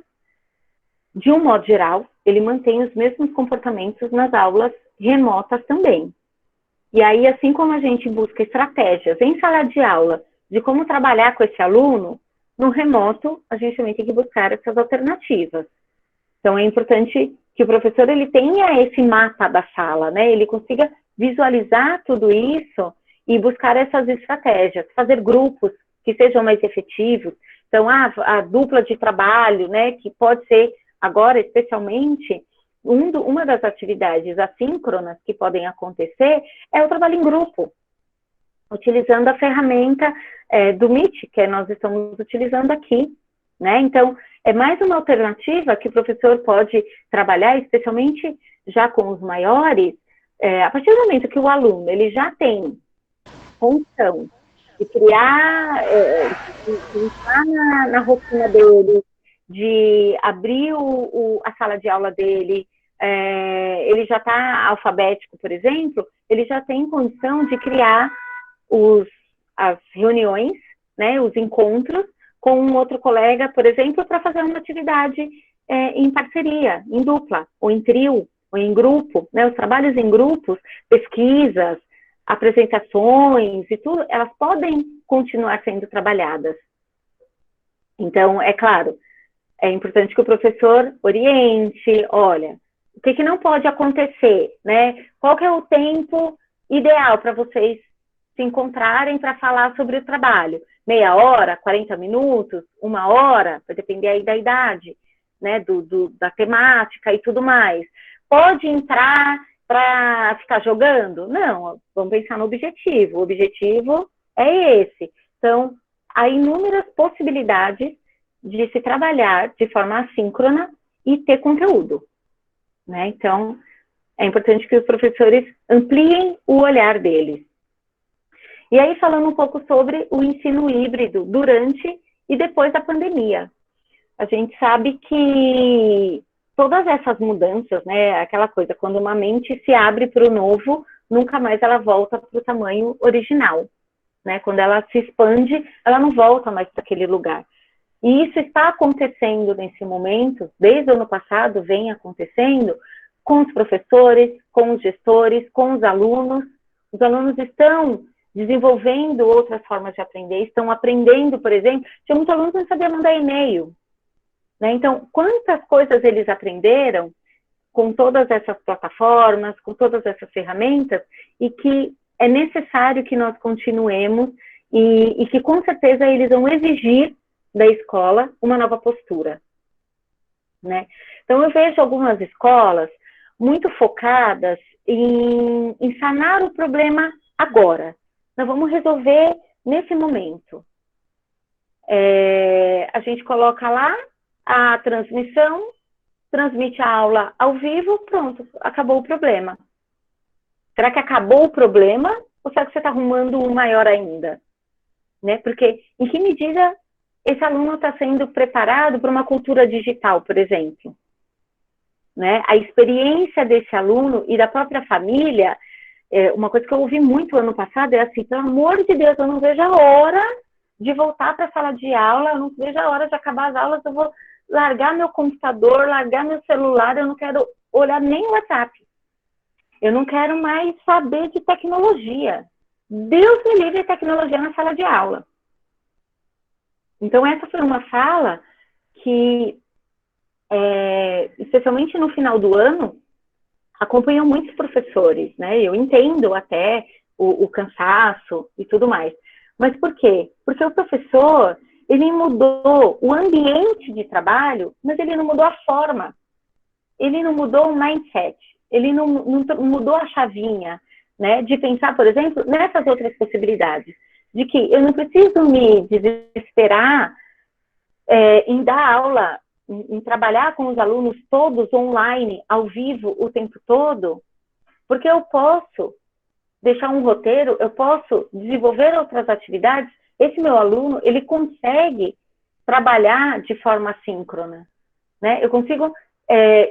de um modo geral, ele mantém os mesmos comportamentos nas aulas remotas também. E aí, assim como a gente busca estratégias em sala de aula de como trabalhar com esse aluno, no remoto, a gente também tem que buscar essas alternativas. Então, é importante que o professor ele tenha esse mapa da sala, né? Ele consiga visualizar tudo isso e buscar essas estratégias, fazer grupos que sejam mais efetivos. Então, a dupla de trabalho, né? Que pode ser, agora, especialmente, uma das atividades assíncronas que podem acontecer é o trabalho em grupo, utilizando a ferramenta do Meet, que nós estamos utilizando aqui, né? Então, é mais uma alternativa que o professor pode trabalhar, especialmente já com os maiores, a partir do momento que o aluno ele já tem função de criar, de entrar na rotina dele, de abrir a sala de aula dele, ele já está alfabético, por exemplo, ele já tem condição de criar as reuniões, né, os encontros com um outro colega, por exemplo, para fazer uma atividade em parceria, em dupla, ou em trio, ou em grupo, né, os trabalhos em grupos, pesquisas, apresentações e tudo, elas podem continuar sendo trabalhadas. Então, é claro, é importante que o professor oriente, olha, o que não pode acontecer, né? Qual que é o tempo ideal para vocês se encontrarem para falar sobre o trabalho? Meia hora, 40 minutos, 1 hora, vai depender aí da idade, né? Da temática e tudo mais. Pode entrar para ficar jogando? Não, vamos pensar no objetivo. O objetivo é esse. Então, há inúmeras possibilidades de se trabalhar de forma assíncrona e ter conteúdo, né? Então, é importante que os professores ampliem o olhar deles. E aí, falando um pouco sobre o ensino híbrido durante e depois da pandemia. A gente sabe que todas essas mudanças, né, aquela coisa, quando uma mente se abre para o novo, nunca mais ela volta para o tamanho original, né? Quando ela se expande, ela não volta mais para aquele lugar. E isso está acontecendo nesse momento, desde o ano passado vem acontecendo, com os professores, com os gestores, com os alunos. Os alunos estão desenvolvendo outras formas de aprender, estão aprendendo, por exemplo, tinha muitos alunos que não sabiam mandar e-mail, né? Então, quantas coisas eles aprenderam com todas essas plataformas, com todas essas ferramentas, e que é necessário que nós continuemos e que, com certeza, eles vão exigir da escola uma nova postura, né? Então, eu vejo algumas escolas muito focadas em sanar o problema agora. Nós vamos resolver nesse momento. A gente coloca lá a transmissão, transmite a aula ao vivo, pronto, acabou o problema. Será que acabou o problema ou será que você está arrumando um maior ainda? Né? Porque em que medida esse aluno está sendo preparado para uma cultura digital, por exemplo? Né? A experiência desse aluno e da própria família, uma coisa que eu ouvi muito ano passado é assim, pelo amor de Deus, eu não vejo a hora de voltar para a sala de aula, eu não vejo a hora de acabar as aulas, eu vou largar meu computador, largar meu celular, eu não quero olhar nem o WhatsApp. Eu não quero mais saber de tecnologia. Deus me livre tecnologia na sala de aula. Então, essa foi uma fala que, especialmente no final do ano, acompanham muitos professores, né? Eu entendo até o cansaço e tudo mais. Mas por quê? Porque o professor, ele mudou o ambiente de trabalho, mas ele não mudou a forma. Ele não mudou o mindset. Ele não mudou a chavinha, né? De pensar, por exemplo, nessas outras possibilidades. De que eu não preciso me desesperar em dar aula, em trabalhar com os alunos todos online, ao vivo, o tempo todo, porque eu posso deixar um roteiro, eu posso desenvolver outras atividades. Esse meu aluno, ele consegue trabalhar de forma síncrona, né? Eu consigo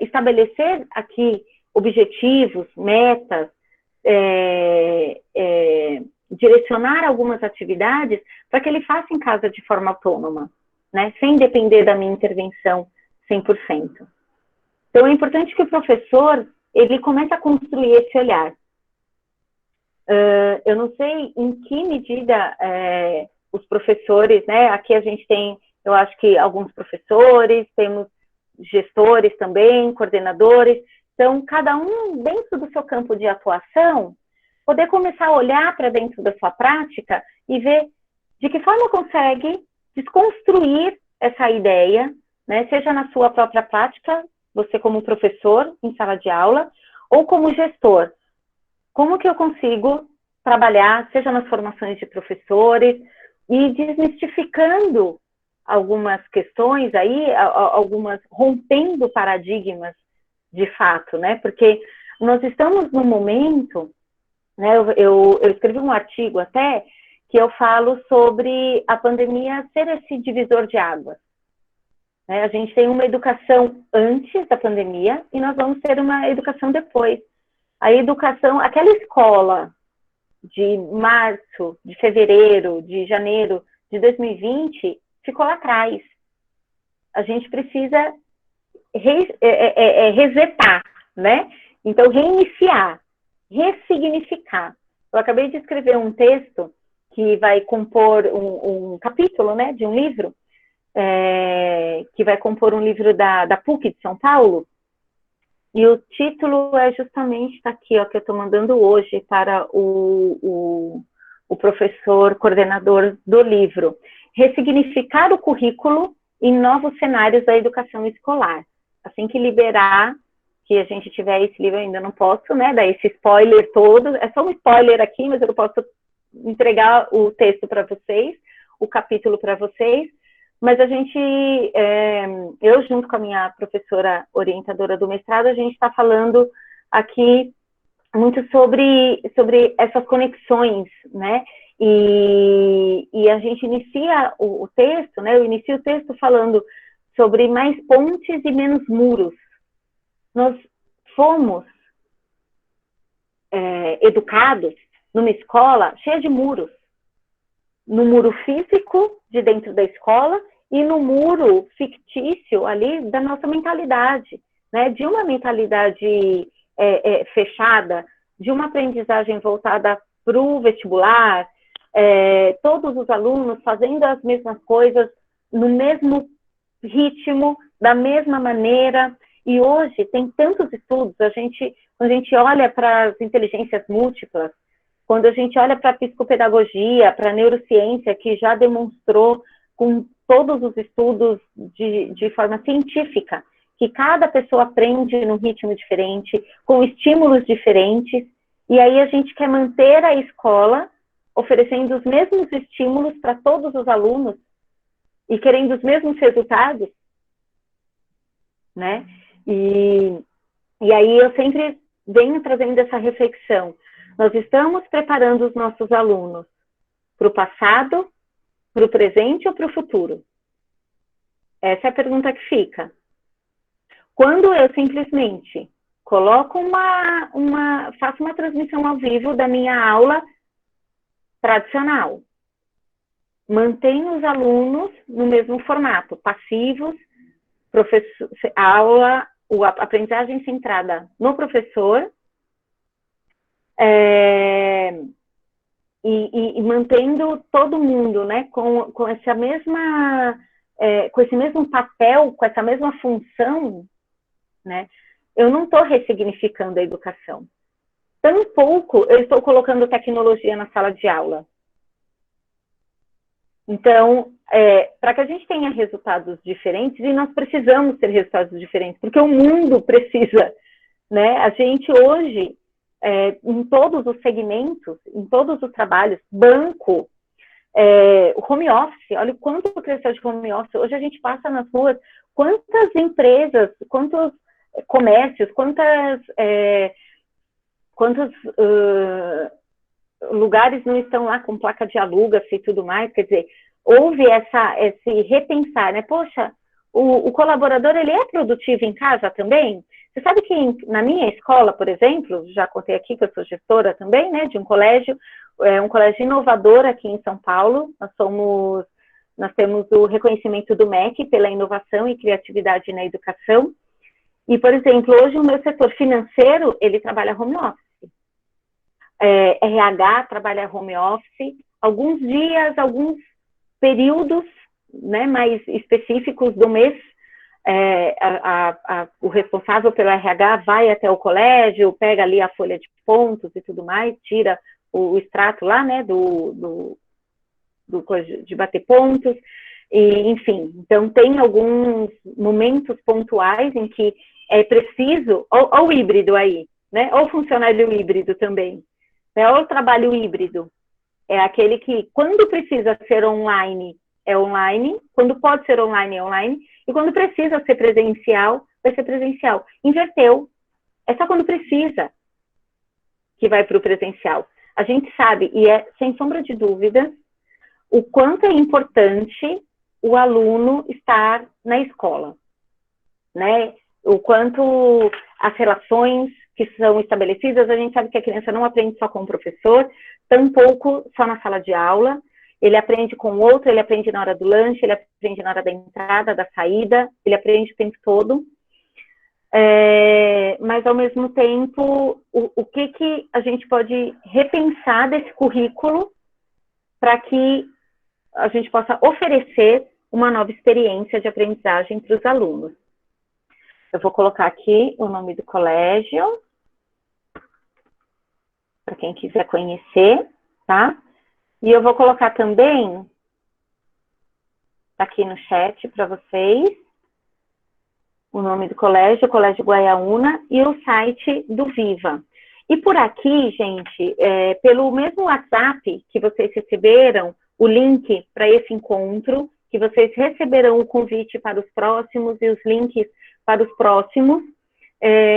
estabelecer aqui objetivos, metas, direcionar algumas atividades para que ele faça em casa de forma autônoma, né? Sem depender da minha intervenção 100%. Então, é importante que o professor, ele comece a construir esse olhar. Eu não sei em que medida os professores, né? Aqui a gente tem, eu acho que alguns professores, temos gestores também, coordenadores. Então, cada um dentro do seu campo de atuação, poder começar a olhar para dentro da sua prática e ver de que forma consegue desconstruir essa ideia, né? Seja na sua própria prática, você como professor em sala de aula, ou como gestor. Como que eu consigo trabalhar, seja nas formações de professores, e desmistificando algumas questões aí, algumas rompendo paradigmas de fato, né? Porque nós estamos num momento, né? Eu escrevi um artigo até que eu falo sobre a pandemia ser esse divisor de águas. Né? A gente tem uma educação antes da pandemia e nós vamos ter uma educação depois. A educação, aquela escola de março, de fevereiro, de janeiro de 2020 ficou lá atrás. A gente precisa resetar, né? Então, reiniciar, ressignificar. Eu acabei de escrever um texto que vai compor um capítulo, né, de um livro, que vai compor um livro da PUC de São Paulo, e o título é justamente, está aqui, ó, que eu estou mandando hoje para o professor coordenador do livro. Ressignificar o currículo em novos cenários da educação escolar. Assim que liberar, que a gente tiver esse livro, eu ainda não posso, né, dar esse spoiler todo. É só um spoiler aqui, mas eu não posso entregar o texto para vocês, o capítulo para vocês. Mas a gente, eu junto com a minha professora orientadora do mestrado, a gente está falando aqui muito sobre essas conexões, né? E a gente inicia o texto, né? Eu inicio o texto falando sobre mais pontes e menos muros. Nós fomos educados numa escola cheia de muros. No muro físico de dentro da escola e no muro fictício ali da nossa mentalidade, né? De uma mentalidade fechada, de uma aprendizagem voltada para o vestibular, todos os alunos fazendo as mesmas coisas no mesmo ritmo, da mesma maneira. E hoje tem tantos estudos, quando a gente olha para as inteligências múltiplas, quando a gente olha para a psicopedagogia, para a neurociência, que já demonstrou com todos os estudos de forma científica, que cada pessoa aprende num ritmo diferente, com estímulos diferentes, e aí a gente quer manter a escola oferecendo os mesmos estímulos para todos os alunos e querendo os mesmos resultados, né? E aí eu sempre venho trazendo essa reflexão. Nós estamos preparando os nossos alunos para o passado, para o presente ou para o futuro? Essa é a pergunta que fica. Quando eu simplesmente coloco faço uma transmissão ao vivo da minha aula tradicional, mantenho os alunos no mesmo formato, passivos, a aprendizagem centrada no professor, e mantendo todo mundo, né, com essa mesma, com esse mesmo papel, com essa mesma função, né, eu não estou ressignificando a educação. Tampouco eu estou colocando tecnologia na sala de aula. Então, para que a gente tenha resultados diferentes, e nós precisamos ter resultados diferentes, porque o mundo precisa, né? A gente hoje, em todos os segmentos, em todos os trabalhos, banco, o home office, olha o quanto cresceu de home office. Hoje a gente passa nas ruas, quantas empresas, quantos comércios, quantos lugares não estão lá com placa de aluga-se e tudo mais. Quer dizer, houve esse repensar, né? Poxa, o colaborador, ele é produtivo em casa também? Você sabe que na minha escola, por exemplo, já contei aqui que eu sou gestora também, né, de um colégio inovador aqui em São Paulo. Nós temos o reconhecimento do MEC pela inovação e criatividade na educação. E, por exemplo, hoje o meu setor financeiro, ele trabalha home office. RH trabalha home office. Alguns dias, alguns períodos, né, mais específicos do mês, o responsável pelo RH vai até o colégio, pega ali a folha de pontos e tudo mais, tira o extrato lá, né, de bater pontos, e, enfim. Então, tem alguns momentos pontuais em que é preciso, ou o híbrido aí, né, ou funcionário híbrido também, né, ou trabalho híbrido, é aquele que, quando precisa ser online, é online, quando pode ser online, é online, e quando precisa ser presencial, vai ser presencial. Inverteu. É só quando precisa que vai para o presencial. A gente sabe, e sem sombra de dúvida, o quanto é importante o aluno estar na escola, né? O quanto as relações que são estabelecidas, a gente sabe que a criança não aprende só com o professor, tampouco só na sala de aula. Ele aprende com o outro, ele aprende na hora do lanche, ele aprende na hora da entrada, da saída, ele aprende o tempo todo. Mas, ao mesmo tempo, o que a gente pode repensar desse currículo para que a gente possa oferecer uma nova experiência de aprendizagem para os alunos. Eu vou colocar aqui o nome do colégio, para quem quiser conhecer, tá? E eu vou colocar também, aqui no chat para vocês, o nome do colégio, o Colégio Guaiaúna, e o site do Viva. E por aqui, gente, pelo mesmo WhatsApp que vocês receberam, o link para esse encontro, que vocês receberão o convite para os próximos e os links para os próximos,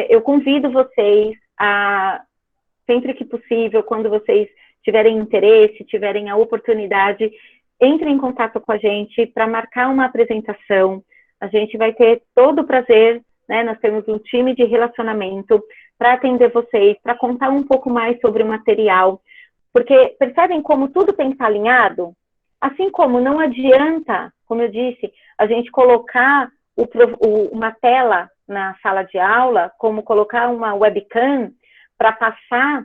eu convido vocês a, sempre que possível, quando vocês tiverem interesse, tiverem a oportunidade, entrem em contato com a gente para marcar uma apresentação. A gente vai ter todo o prazer, né? Nós temos um time de relacionamento para atender vocês, para contar um pouco mais sobre o material, porque percebem como tudo tem que estar alinhado? Assim como não adianta, como eu disse, a gente colocar uma tela na sala de aula, como colocar uma webcam para passar,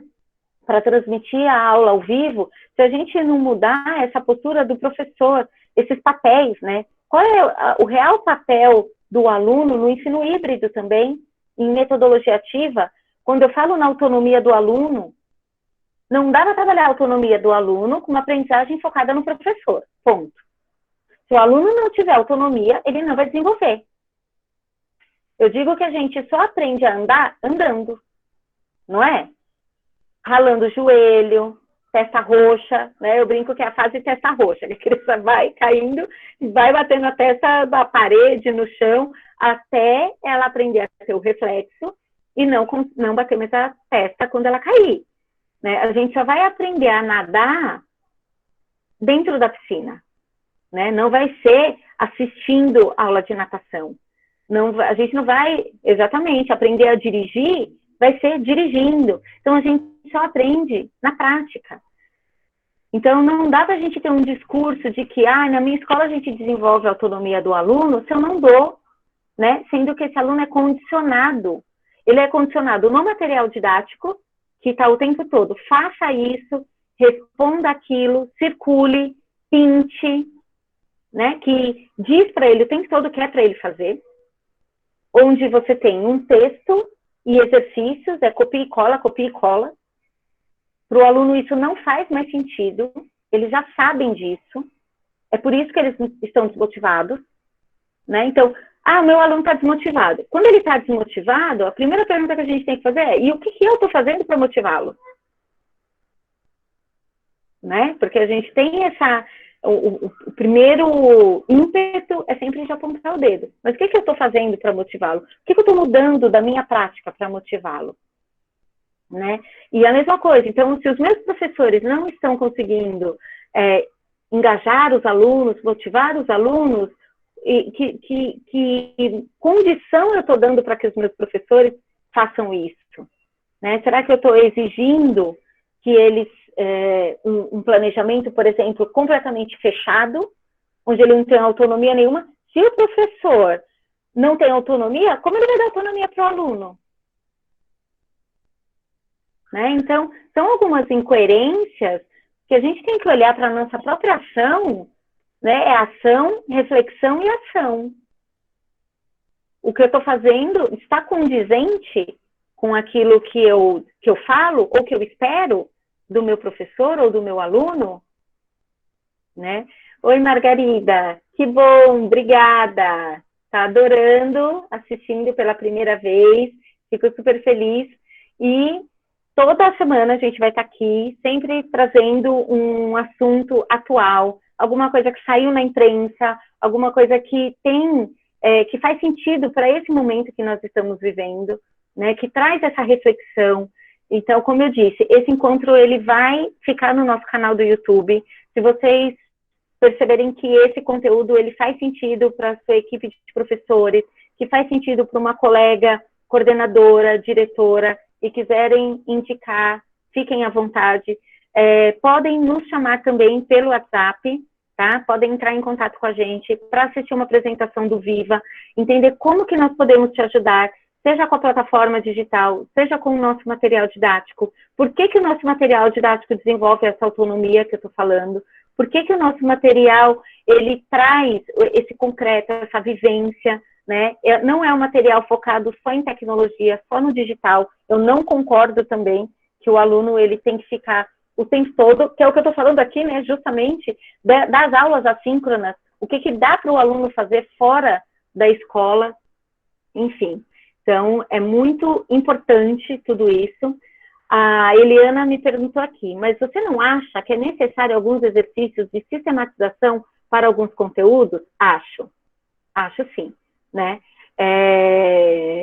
para transmitir a aula ao vivo, se a gente não mudar essa postura do professor, esses papéis, né? Qual é o real papel do aluno no ensino híbrido também, em metodologia ativa? Quando eu falo na autonomia do aluno, não dá para trabalhar a autonomia do aluno com uma aprendizagem focada no professor, ponto. Se o aluno não tiver autonomia, ele não vai desenvolver. Eu digo que a gente só aprende a andar andando, não é? Ralando o joelho, testa roxa, né? Eu brinco que é a fase testa roxa, que a criança vai caindo, vai batendo a testa da parede, no chão, até ela aprender a ter o reflexo e não bater mais a testa quando ela cair. Né? A gente só vai aprender a nadar dentro da piscina, né? Não vai ser assistindo aula de natação. A gente não vai, exatamente, aprender a dirigir, vai ser dirigindo. Então, a gente só aprende na prática. Então, não dá para a gente ter um discurso de que, na minha escola a gente desenvolve a autonomia do aluno, se eu não dou, né? Sendo que esse aluno é condicionado. Ele é condicionado no material didático, que está o tempo todo, faça isso, responda aquilo, circule, pinte, né? Que diz para ele o tempo todo o que é para ele fazer, onde você tem um texto e exercícios, copia e cola, copia e cola. Para o aluno isso não faz mais sentido, eles já sabem disso, é por isso que eles estão desmotivados, né? Então, meu aluno está desmotivado. Quando ele está desmotivado, a primeira pergunta que a gente tem que fazer é: e o que eu estou fazendo para motivá-lo? Né? Porque a gente tem o primeiro ímpeto é sempre de apontar o dedo. Mas o que eu estou fazendo para motivá-lo? O que eu estou mudando da minha prática para motivá-lo? Né? E a mesma coisa, então, se os meus professores não estão conseguindo engajar os alunos, motivar os alunos, que condição eu estou dando para que os meus professores façam isso? Né? Será que eu estou exigindo que eles, um planejamento, por exemplo, completamente fechado, onde ele não tem autonomia nenhuma? Se o professor não tem autonomia, como ele vai dar autonomia para o aluno? Né? Então, são algumas incoerências que a gente tem que olhar para a nossa própria ação, né? É ação, reflexão e ação. O que eu estou fazendo está condizente com aquilo que eu falo ou que eu espero do meu professor ou do meu aluno? Né? Oi, Margarida, que bom, obrigada. Está adorando, assistindo pela primeira vez, fico super feliz. E toda semana a gente vai estar aqui, sempre trazendo um assunto atual, alguma coisa que saiu na imprensa, alguma coisa que que faz sentido para esse momento que nós estamos vivendo, né, que traz essa reflexão. Então, como eu disse, esse encontro ele vai ficar no nosso canal do YouTube. Se vocês perceberem que esse conteúdo ele faz sentido para a sua equipe de professores, que faz sentido para uma colega coordenadora, diretora, e quiserem indicar, fiquem à vontade. Podem nos chamar também pelo WhatsApp, tá? Podem entrar em contato com a gente para assistir uma apresentação do Viva, entender como que nós podemos te ajudar, seja com a plataforma digital, seja com o nosso material didático. Por que o nosso material didático desenvolve essa autonomia que eu estou falando? Por que o nosso material, ele traz esse concreto, essa vivência, né? Não é um material focado só em tecnologia, só no digital. Eu não concordo também que o aluno ele tem que ficar o tempo todo, que é o que eu estou falando aqui, né? Justamente das aulas assíncronas, o que dá para o aluno fazer fora da escola, enfim. Então, é muito importante tudo isso. A Eliana me perguntou aqui, mas você não acha que é necessário alguns exercícios de sistematização para alguns conteúdos? Acho sim. Né?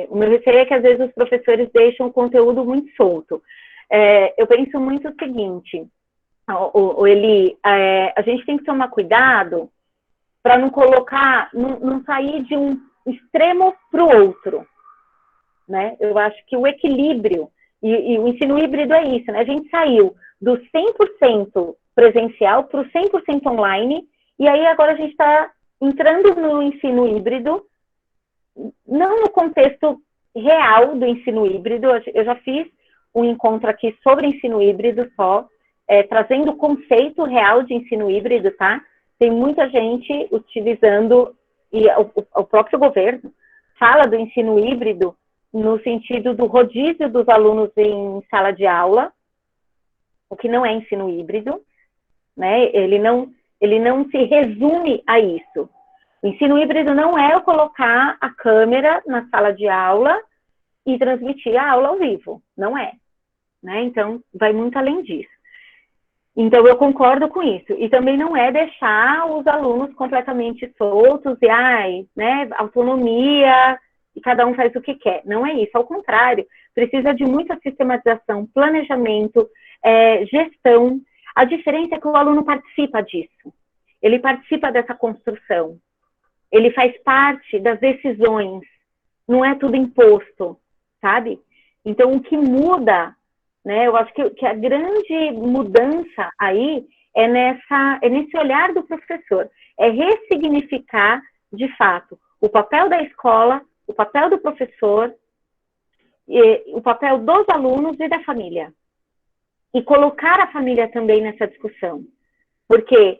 O meu receio é que às vezes os professores deixam o conteúdo muito solto. Eu penso muito o seguinte, Eli, a gente tem que tomar cuidado para não colocar, não sair de um extremo para o outro. Né? Eu acho que o equilíbrio, e o ensino híbrido é isso, né? A gente saiu do 100% presencial para o 100% online, e aí agora a gente está entrando no ensino híbrido, não no contexto real do ensino híbrido. Eu já fiz um encontro aqui sobre ensino híbrido só, trazendo o conceito real de ensino híbrido, tá? Tem muita gente utilizando, e o próprio governo fala do ensino híbrido no sentido do rodízio dos alunos em sala de aula, o que não é ensino híbrido, né? Ele não se resume a isso. O ensino híbrido não é eu colocar a câmera na sala de aula e transmitir a aula ao vivo. Não é. Né? Então, vai muito além disso. Então, eu concordo com isso. E também não é deixar os alunos completamente soltos e, né, autonomia, e cada um faz o que quer. Não é isso. Ao contrário, precisa de muita sistematização, planejamento, gestão. A diferença é que o aluno participa disso. Ele participa dessa construção. Ele faz parte das decisões, não é tudo imposto, sabe? Então, o que muda, né? Eu acho que a grande mudança aí é nesse olhar do professor, é ressignificar, de fato, o papel da escola, o papel do professor, o papel dos alunos e da família. e colocar a família também nessa discussão. Porque,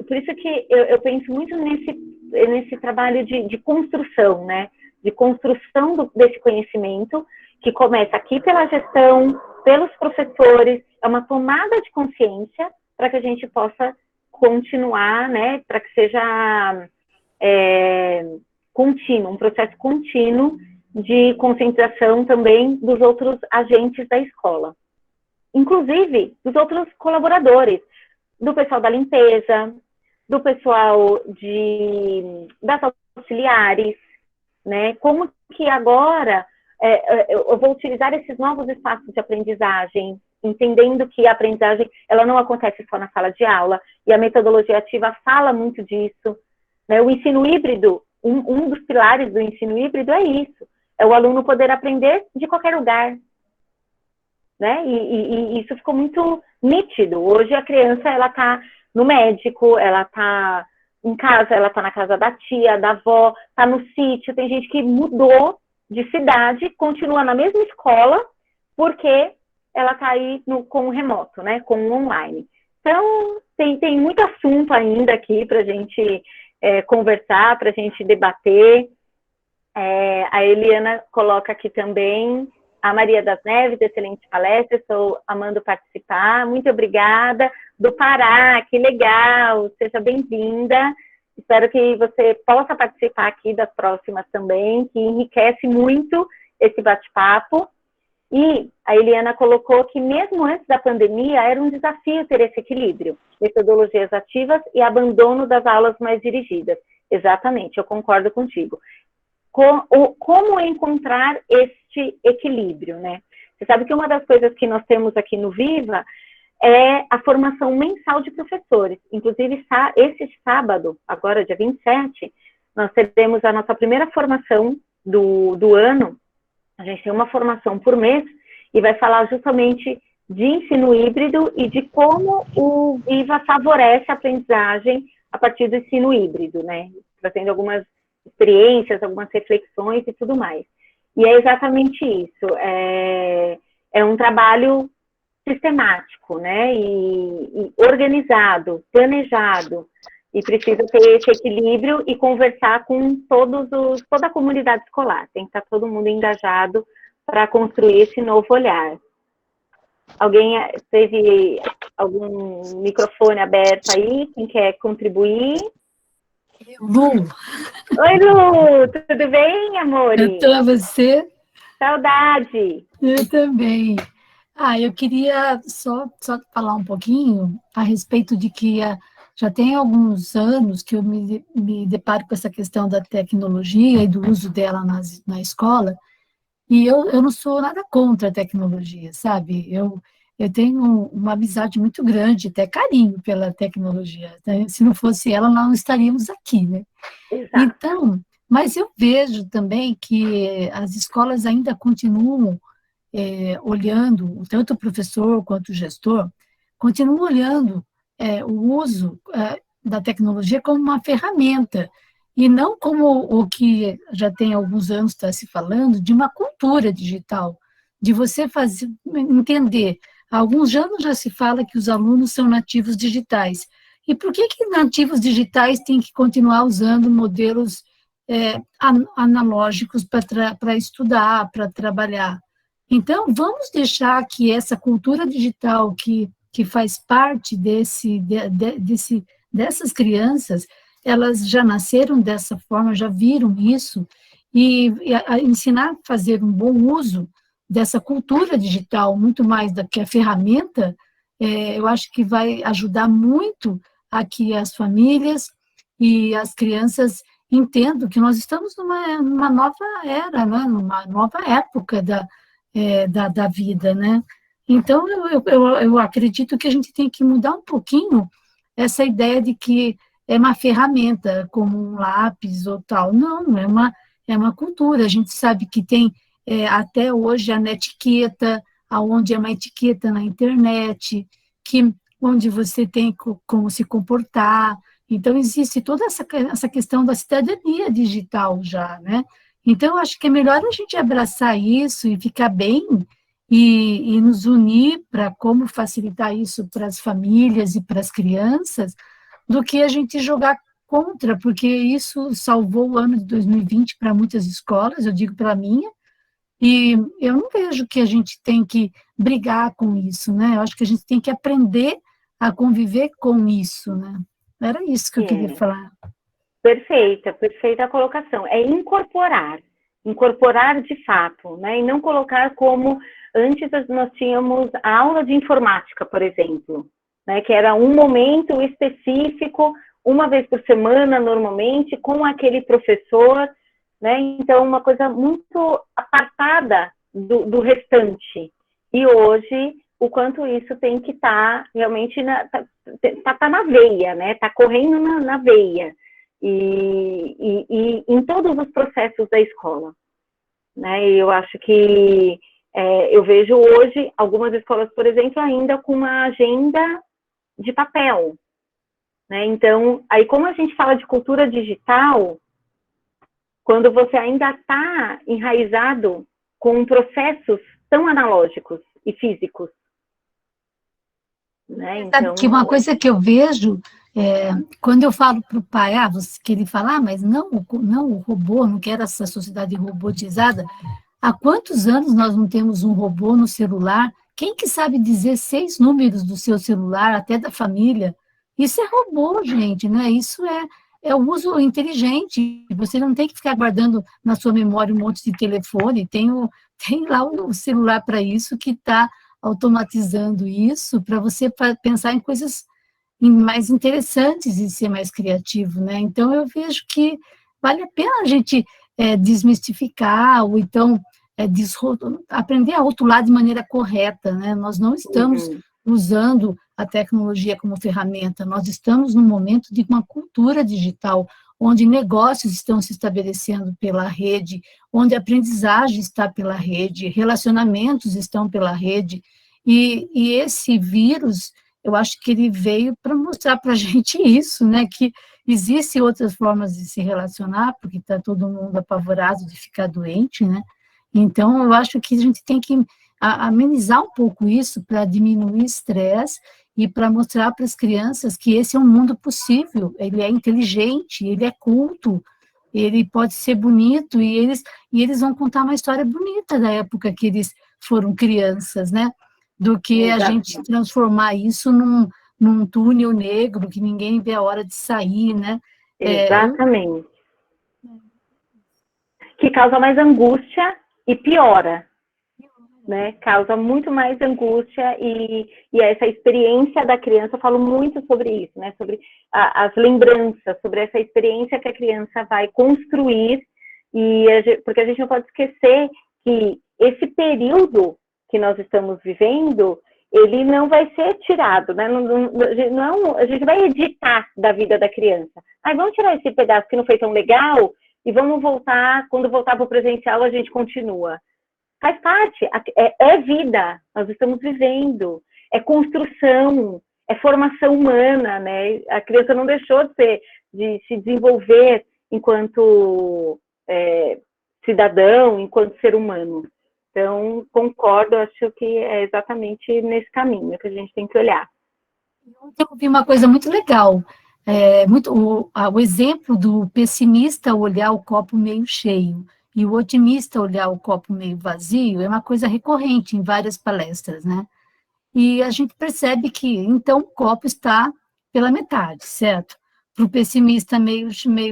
por isso que eu penso muito nesse trabalho de construção, né? De construção desse conhecimento, que começa aqui pela gestão, pelos professores, é uma tomada de consciência para que a gente possa continuar, né? Para que seja contínuo, um processo contínuo de conscientização também dos outros agentes da escola. Inclusive dos outros colaboradores, do pessoal da limpeza, do pessoal das auxiliares, né? Como que agora eu vou utilizar esses novos espaços de aprendizagem, entendendo que a aprendizagem ela não acontece só na sala de aula, e a metodologia ativa fala muito disso, né? O ensino híbrido, um dos pilares do ensino híbrido é isso, é o aluno poder aprender de qualquer lugar, né? E isso ficou muito nítido. Hoje a criança, ela está no médico, ela está em casa, ela está na casa da tia, da avó, está no sítio. Tem gente que mudou de cidade, continua na mesma escola, porque ela está aí com o remoto, né? Com o online. Então, tem muito assunto ainda aqui para a gente conversar, para a gente debater. A Eliana coloca aqui também: a Maria das Neves, excelente palestra, estou amando participar, muito obrigada. Do Pará, que legal, seja bem-vinda. Espero que você possa participar aqui das próximas também, que enriquece muito esse bate-papo. E a Eliana colocou que mesmo antes da pandemia era um desafio ter esse equilíbrio, metodologias ativas e abandono das aulas mais dirigidas. Exatamente, eu concordo contigo. Como encontrar este equilíbrio, né? Você sabe que uma das coisas que nós temos aqui no Viva é a formação mensal de professores. Inclusive, esse sábado, agora dia 27, nós teremos a nossa primeira formação do ano. A gente tem uma formação por mês e vai falar justamente de ensino híbrido e de como o Viva favorece a aprendizagem a partir do ensino híbrido, né? Trazendo algumas experiências, algumas reflexões e tudo mais. E é exatamente isso. É um trabalho sistemático, né? E organizado, planejado. E precisa ter esse equilíbrio e conversar com toda a comunidade escolar. Tem que estar todo mundo engajado para construir esse novo olhar. Alguém teve algum microfone aberto aí? Quem quer contribuir? Lu. Oi, Lu! Tudo bem, amor? Então, você? Saudade! Eu também. Eu queria só falar um pouquinho a respeito de que já tem alguns anos que eu me deparo com essa questão da tecnologia e do uso dela na escola, e eu não sou nada contra a tecnologia, sabe? Eu tenho uma amizade muito grande, até carinho pela tecnologia. Se não fosse ela, nós não estaríamos aqui, né? Exato. Então, mas eu vejo também que as escolas ainda continuam olhando, tanto o professor quanto o gestor, continuam olhando o uso da tecnologia como uma ferramenta, e não como o que já tem alguns anos está se falando, de uma cultura digital, de você entender. Há alguns anos já se fala que os alunos são nativos digitais. E por que nativos digitais têm que continuar usando modelos analógicos para estudar, para trabalhar? Então, vamos deixar que essa cultura digital que faz parte dessas crianças, elas já nasceram dessa forma, já viram isso, e ensinar a fazer um bom uso dessa cultura digital, muito mais do que a ferramenta, eu acho que vai ajudar muito a que as famílias e as crianças entendam que nós estamos numa nova era, né? Numa nova época da vida, né? Então, eu acredito que a gente tem que mudar um pouquinho essa ideia de que é uma ferramenta, como um lápis ou tal. Não, é uma cultura. A gente sabe que tem até hoje a netiqueta, onde é uma etiqueta na internet, onde você tem como se comportar. Então, existe toda essa questão da cidadania digital já, né? Então, acho que é melhor a gente abraçar isso e ficar bem e nos unir para como facilitar isso para as famílias e para as crianças, do que a gente jogar contra, porque isso salvou o ano de 2020 para muitas escolas, eu digo pela minha, e eu não vejo que a gente tem que brigar com isso, né? Eu acho que a gente tem que aprender a conviver com isso, né? Era isso que eu queria É, falar. perfeita a colocação. É incorporar de fato, né? E não colocar como antes nós tínhamos a aula de informática, por exemplo, né? Que era um momento específico, uma vez por semana, normalmente, com aquele professor, né? Então, uma coisa muito apartada do restante. E hoje, o quanto isso tem que estar realmente tá na veia, né? Tá correndo na veia. E em todos os processos da escola, né? Eu acho que eu vejo hoje algumas escolas, por exemplo, ainda com uma agenda de papel, né? Então, aí como a gente fala de cultura digital, quando você ainda está enraizado com processos tão analógicos e físicos, né? Sabe que uma Então, coisa que eu vejo, quando eu falo para o pai, que ele fala, mas não, não o robô, não quero essa sociedade robotizada. Há quantos anos nós não temos um robô no celular? Quem que sabe dizer 6 números do seu celular, até da família? Isso é robô, gente, né? Isso é o uso inteligente. Você não tem que ficar guardando na sua memória um monte de telefone. Tem lá o celular para isso que está automatizando isso para você pensar em coisas mais interessantes e ser mais criativo, né? Então, eu vejo que vale a pena a gente desmistificar, ou então aprender a rotular de maneira correta, né? Nós não estamos uhum, usando a tecnologia como ferramenta, nós estamos num momento de uma cultura digital, onde negócios estão se estabelecendo pela rede, onde a aprendizagem está pela rede, relacionamentos estão pela rede, e esse vírus, eu acho que ele veio para mostrar para a gente isso, né? Que existem outras formas de se relacionar, porque está todo mundo apavorado de ficar doente, né? Então, eu acho que a gente tem que amenizar um pouco isso para diminuir o estresse e para mostrar para as crianças que esse é um mundo possível, ele é inteligente, ele é culto, ele pode ser bonito, e eles vão contar uma história bonita da época que eles foram crianças, né? Do que a gente exato, transformar isso num túnel negro que ninguém vê a hora de sair, né? Eu exatamente. Que causa mais angústia e piora, né? Causa muito mais angústia e essa experiência da criança, eu falo muito sobre isso, né? Sobre as lembranças, sobre essa experiência que a criança vai construir, porque a gente não pode esquecer que esse período que nós estamos vivendo, ele não vai ser tirado, né? Não, a gente vai editar da vida da criança. Vamos tirar esse pedaço que não foi tão legal e vamos voltar, quando voltar para o presencial, a gente continua. Faz parte, é vida, nós estamos vivendo, é construção, é formação humana, né? A criança não deixou de se desenvolver enquanto cidadão, enquanto ser humano. Então, concordo, acho que é exatamente nesse caminho que a gente tem que olhar. Eu vi uma coisa muito legal, o exemplo do pessimista olhar o copo meio cheio e o otimista olhar o copo meio vazio é uma coisa recorrente em várias palestras, né? E a gente percebe que, então, o copo está pela metade, certo? Para o pessimista meio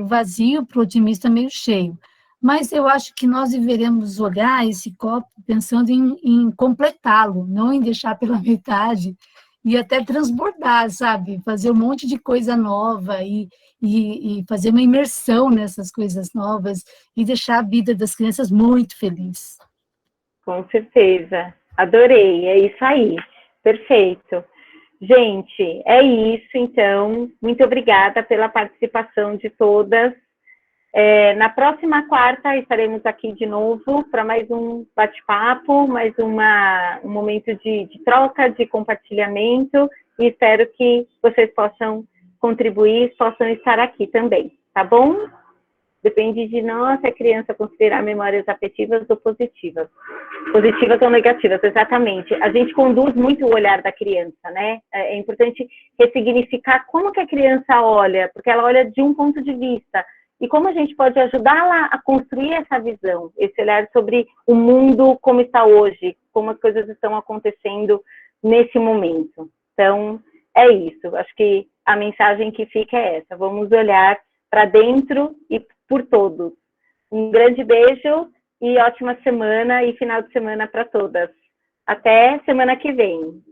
vazio, para o otimista meio cheio. Mas eu acho que nós deveremos olhar esse copo pensando em completá-lo, não em deixar pela metade e até transbordar, sabe? Fazer um monte de coisa nova e fazer uma imersão nessas coisas novas e deixar a vida das crianças muito feliz. Com certeza. Adorei, é isso aí. Perfeito. Gente, é isso, então. Muito obrigada pela participação de todas. Na próxima quarta estaremos aqui de novo para mais um bate-papo, mais um momento de troca, de compartilhamento, e espero que vocês possam contribuir, possam estar aqui também, tá bom? depende de nós se a criança considerar memórias afetivas ou positivas. Positivas ou negativas, exatamente. A gente conduz muito o olhar da criança, né? É importante ressignificar como que a criança olha, porque ela olha de um ponto de vista. E como a gente pode ajudá-la a construir essa visão, esse olhar sobre o mundo como está hoje, como as coisas estão acontecendo nesse momento. Então, é isso. Acho que a mensagem que fica é essa. Vamos olhar para dentro e por todos. Um grande beijo e ótima semana e final de semana para todas. Até semana que vem.